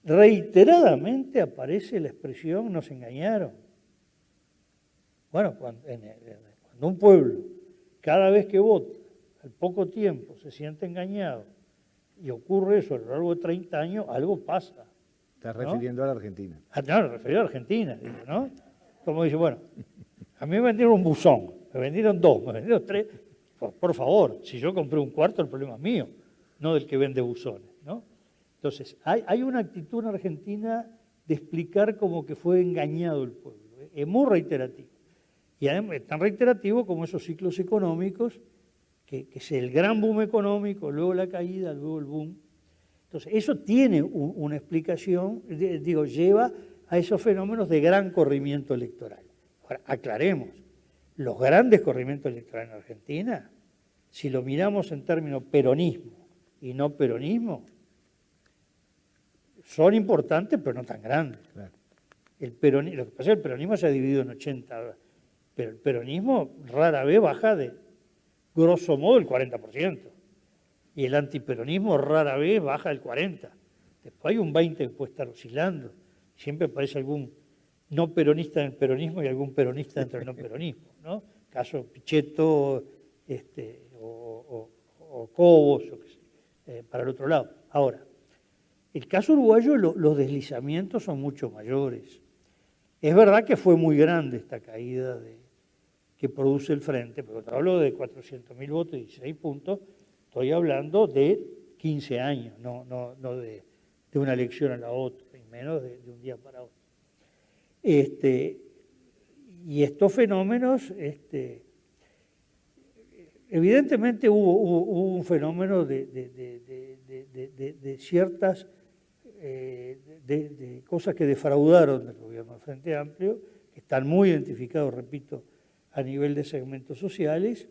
Reiteradamente aparece la expresión "nos engañaron". Bueno, cuando un pueblo, cada vez que vota, al poco tiempo se siente engañado y ocurre eso a lo largo de 30 años, algo pasa. ¿Estás refiriendo a la Argentina? No, referido a Argentina, digo, ¿no? Como dice, bueno, a mí me vendieron un buzón, me vendieron 2, me vendieron 3. Por favor, si yo compré un cuarto, el problema es mío, no del que vende buzones, ¿no? Entonces, hay una actitud en Argentina de explicar como que fue engañado el pueblo. Es muy reiterativo. Y además es tan reiterativo como esos ciclos económicos, que es el gran boom económico, luego la caída, luego el boom. Entonces, eso tiene una explicación, lleva a esos fenómenos de gran corrimiento electoral. Ahora, aclaremos, los grandes corrimientos electorales en Argentina, si lo miramos en términos peronismo y no peronismo, son importantes, pero no tan grandes. Claro. Lo que pasa es que el peronismo se ha dividido en 80, pero el peronismo rara vez baja de, grosso modo, el 40%. Y el antiperonismo rara vez baja del 40%. Después hay un 20% que puede estar oscilando. Siempre aparece algún no peronista en el peronismo y algún peronista dentro del no peronismo, ¿no? Caso Pichetto o Cobos, para el otro lado. Ahora, el caso uruguayo, los deslizamientos son mucho mayores. Es verdad que fue muy grande esta caída que produce el Frente, pero cuando hablo de 400.000 votos y 16 puntos, estoy hablando de 15 años, no de una elección a la otra, y menos de un día para otro. Y estos fenómenos, evidentemente hubo un fenómeno de ciertas de cosas que defraudaron del gobierno del Frente Amplio, que están muy identificados, repito, a nivel de segmentos sociales,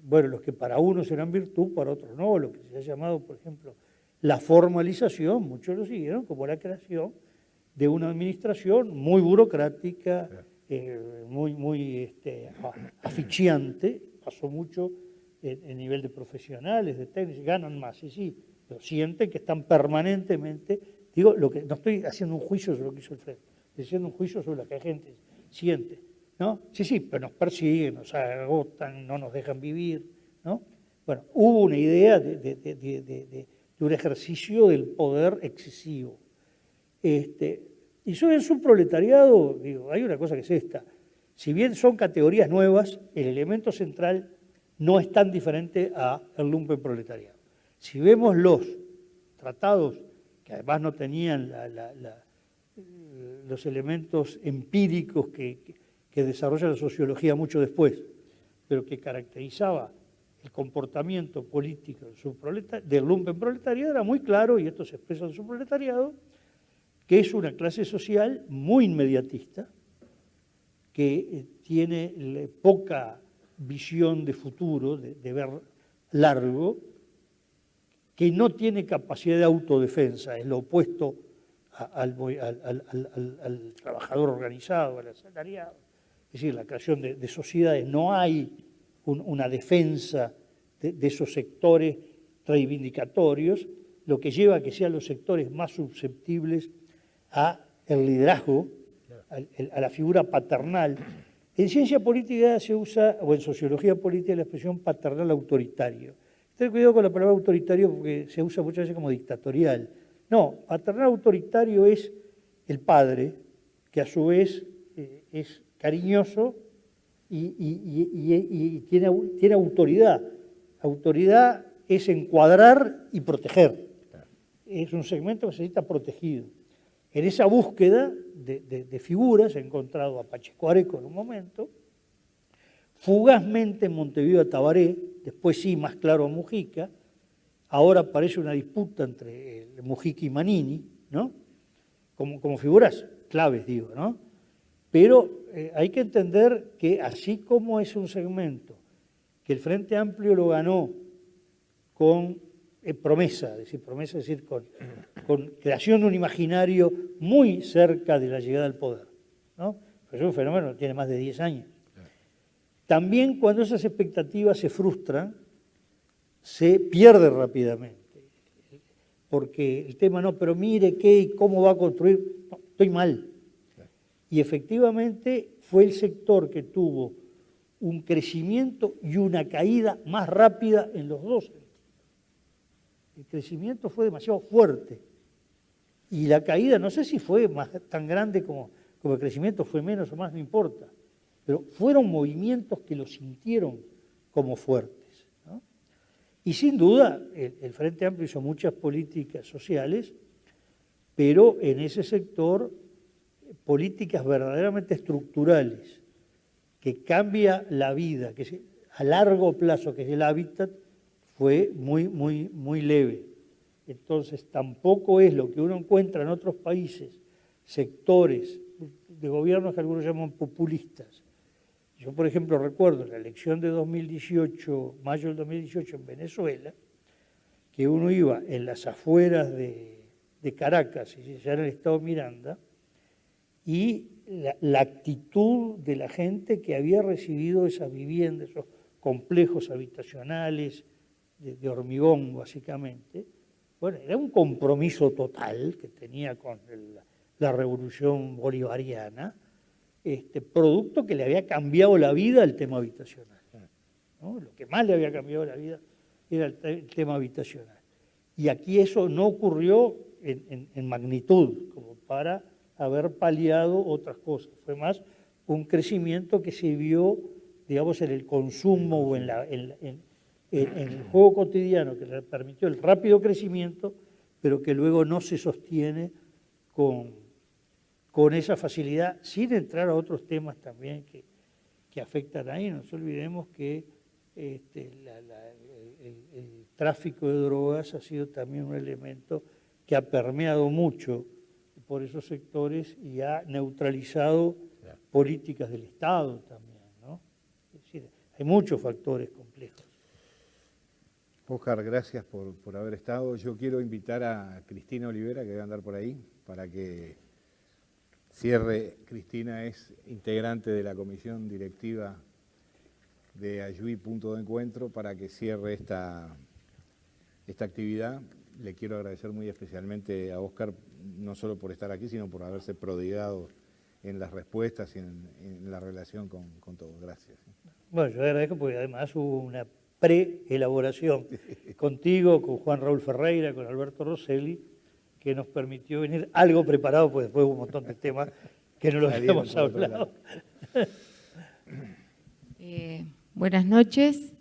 bueno, los que para unos eran virtud, para otros no, lo que se ha llamado, por ejemplo, la formalización, muchos lo siguieron como la creación de una administración muy burocrática, muy asfixiante, pasó mucho en nivel de profesionales, de técnicos, ganan más, sí, pero sienten que están permanentemente, digo, no estoy haciendo un juicio sobre lo que hizo el frente, estoy haciendo un juicio sobre lo que la gente siente, ¿no? Sí, pero nos persiguen, nos agotan, no nos dejan vivir, ¿no? Bueno, hubo una idea de un ejercicio del poder excesivo. Y sobre el subproletariado, digo, hay una cosa que es esta. Si bien son categorías nuevas, el elemento central no es tan diferente al lumpenproletariado. Si vemos los tratados, que además no tenían los elementos empíricos que desarrolla la sociología mucho después, pero que caracterizaba el comportamiento político del lumpenproletariado, era muy claro, y esto se expresa en el subproletariado, que es una clase social muy inmediatista, que tiene poca visión de futuro, de ver largo, que no tiene capacidad de autodefensa, es lo opuesto al trabajador organizado, al asalariado. Es decir, la creación de sociedades, no hay una defensa de esos sectores reivindicatorios, lo que lleva a que sean los sectores más susceptibles al liderazgo, a la figura paternal. En ciencia política se usa, o en sociología política, la expresión paternal autoritario. Ten cuidado con la palabra autoritario porque se usa muchas veces como dictatorial. No, paternal autoritario es el padre, que a su vez es cariñoso y tiene autoridad. Autoridad es encuadrar y proteger. Es un segmento que se necesita protegido. En esa búsqueda de figuras he encontrado a Pacheco Areco en un momento, fugazmente en Montevideo a Tabaré, después sí, más claro a Mujica, ahora parece una disputa entre Mujica y Manini, ¿no? Como figuras claves, digo, ¿no? Pero hay que entender que así como es un segmento que el Frente Amplio lo ganó con promesa, es decir, con creación de un imaginario muy cerca de la llegada al poder, ¿no? Pero es un fenómeno que tiene más de 10 años. También cuando esas expectativas se frustran, se pierde rápidamente. Porque el tema, no, pero mire qué y cómo va a construir, no, estoy mal. Y efectivamente fue el sector que tuvo un crecimiento y una caída más rápida en los dos sentidos. El crecimiento fue demasiado fuerte y la caída, no sé si fue tan grande como el crecimiento, fue menos o más, no importa, pero fueron movimientos que lo sintieron como fuertes, ¿no? Y sin duda el Frente Amplio hizo muchas políticas sociales, pero en ese sector políticas verdaderamente estructurales que cambia la vida, que a largo plazo, que es el hábitat, fue muy leve. Entonces tampoco es lo que uno encuentra en otros países, sectores de gobiernos que algunos llaman populistas. Yo, por ejemplo, recuerdo la elección de 2018, mayo del 2018 en Venezuela, que uno iba en las afueras de Caracas, y ya en el estado Miranda, y la actitud de la gente que había recibido esas viviendas, esos complejos habitacionales de hormigón, básicamente, bueno, era un compromiso total que tenía con la revolución bolivariana, producto que le había cambiado la vida al tema habitacional, ¿no? Lo que más le había cambiado la vida era el tema habitacional. Y aquí eso no ocurrió en magnitud, como para haber paliado otras cosas. Fue más un crecimiento que se vio, digamos, en el consumo o en el juego cotidiano, que le permitió el rápido crecimiento, pero que luego no se sostiene con esa facilidad, sin entrar a otros temas también que afectan ahí. No nos olvidemos que el tráfico de drogas ha sido también un elemento que ha permeado mucho por esos sectores y ha neutralizado políticas del Estado también, ¿no? Es decir, hay muchos factores complejos. Óscar, gracias por haber estado. Yo quiero invitar a Cristina Olivera, que debe andar por ahí, para que cierre. Cristina es integrante de la comisión directiva de Ayuí Punto de Encuentro, para que cierre esta actividad. Le quiero agradecer muy especialmente a Óscar, no solo por estar aquí, sino por haberse prodigado en las respuestas y en la relación con todos. Gracias. Bueno, yo agradezco porque además hubo una preelaboración contigo, con Juan Raúl Ferreira, con Alberto Rosselli, que nos permitió venir algo preparado, pues después hubo un montón de temas que no los habíamos hablado. Buenas noches.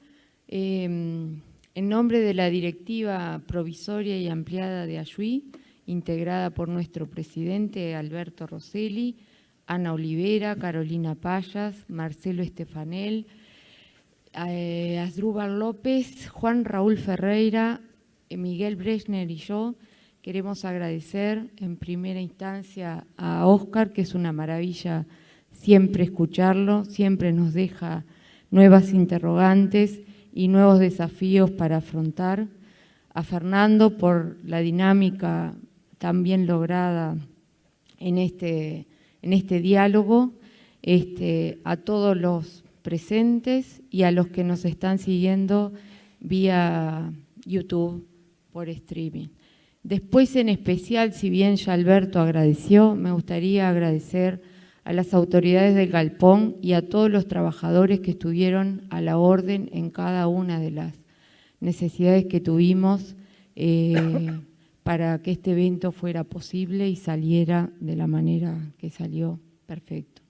En nombre de la directiva provisoria y ampliada de Ayuí, integrada por nuestro presidente Alberto Rosselli, Ana Olivera, Carolina Payas, Marcelo Estefanel, Asdrúbal López, Juan Raúl Ferreira, Miguel Brechner y yo, queremos agradecer en primera instancia a Óscar, que es una maravilla siempre escucharlo, siempre nos deja nuevas interrogantes y nuevos desafíos para afrontar, a Fernando por la dinámica tan bien lograda en este diálogo, a todos los presentes y a los que nos están siguiendo vía YouTube por streaming. Después, en especial, si bien ya Alberto agradeció, me gustaría agradecer a las autoridades del Galpón y a todos los trabajadores que estuvieron a la orden en cada una de las necesidades que tuvimos para que este evento fuera posible y saliera de la manera que salió. Perfecto.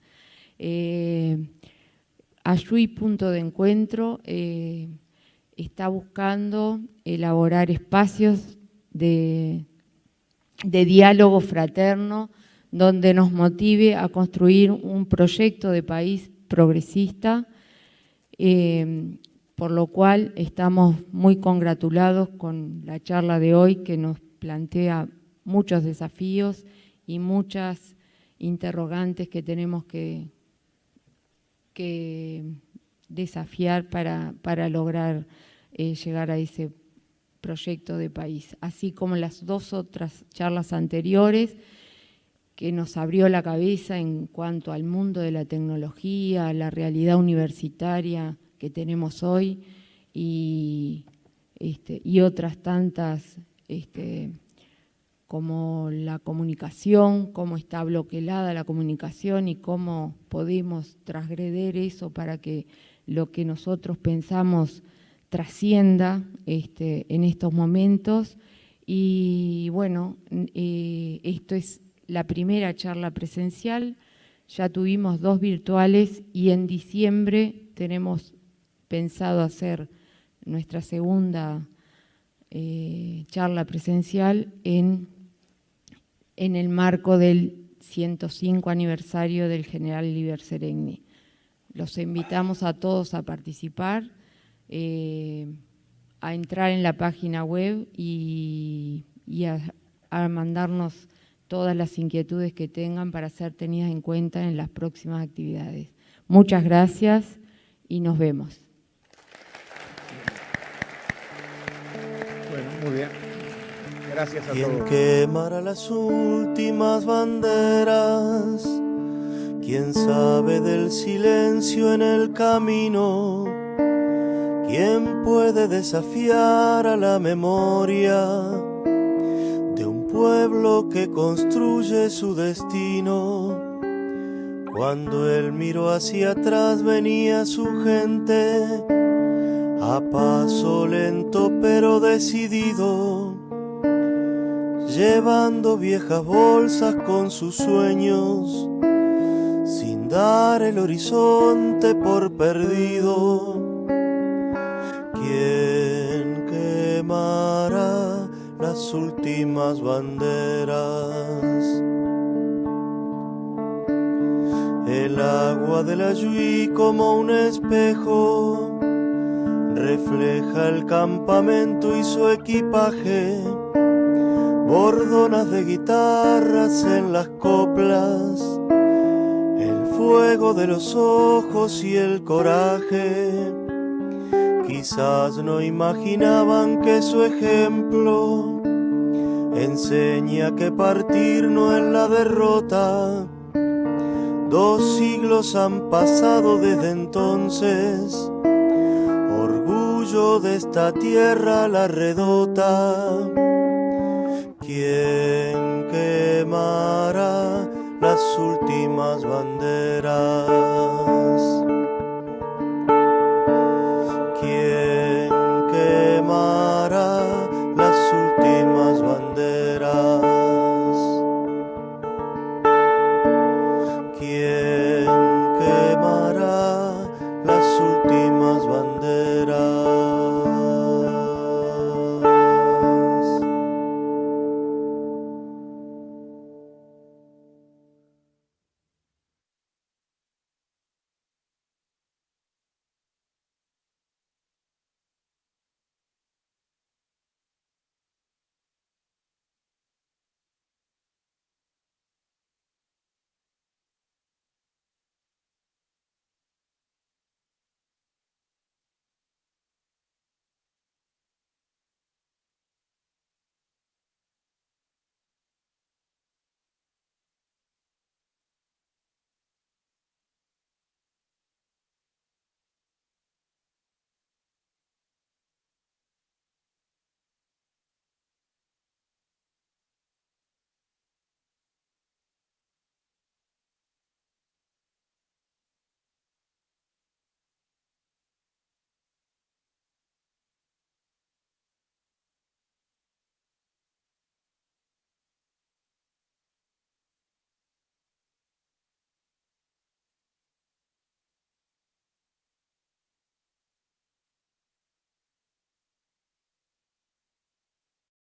Ayuí Punto de Encuentro está buscando elaborar espacios de diálogo fraterno donde nos motive a construir un proyecto de país progresista, por lo cual estamos muy congratulados con la charla de hoy, que nos plantea muchos desafíos y muchas interrogantes que tenemos que desafiar para lograr llegar a ese proyecto de país, así como las dos otras charlas anteriores que nos abrió la cabeza en cuanto al mundo de la tecnología, a la realidad universitaria que tenemos hoy y otras tantas como la comunicación, cómo está bloqueada la comunicación y cómo podemos transgreder eso para que lo que nosotros pensamos trascienda en estos momentos. Y bueno, esto es la primera charla presencial, ya tuvimos 2 virtuales y en diciembre tenemos pensado hacer nuestra segunda charla presencial en el marco del 105 aniversario del general Líber Seregni. Los invitamos a todos a participar, a entrar en la página web y a mandarnos todas las inquietudes que tengan para ser tenidas en cuenta en las próximas actividades. Muchas gracias y nos vemos. Bueno, muy bien. Gracias a ¿Quién todos. quemará las últimas banderas? ¿Quién sabe del silencio en el camino? ¿Quién puede desafiar a la memoria de un pueblo que construye su destino? Cuando él miró hacia atrás venía su gente, a paso lento pero decidido, llevando viejas bolsas con sus sueños, sin dar el horizonte por perdido. ¿Quién quemará las últimas banderas? El agua del Ayuí como un espejo refleja el campamento y su equipaje, bordonas de guitarras en las coplas, el fuego de los ojos y el coraje. Quizás no imaginaban que su ejemplo enseña que partir no es la derrota. 2 siglos han pasado desde entonces, orgullo de esta tierra la redota. ¿Quién quemará las últimas banderas?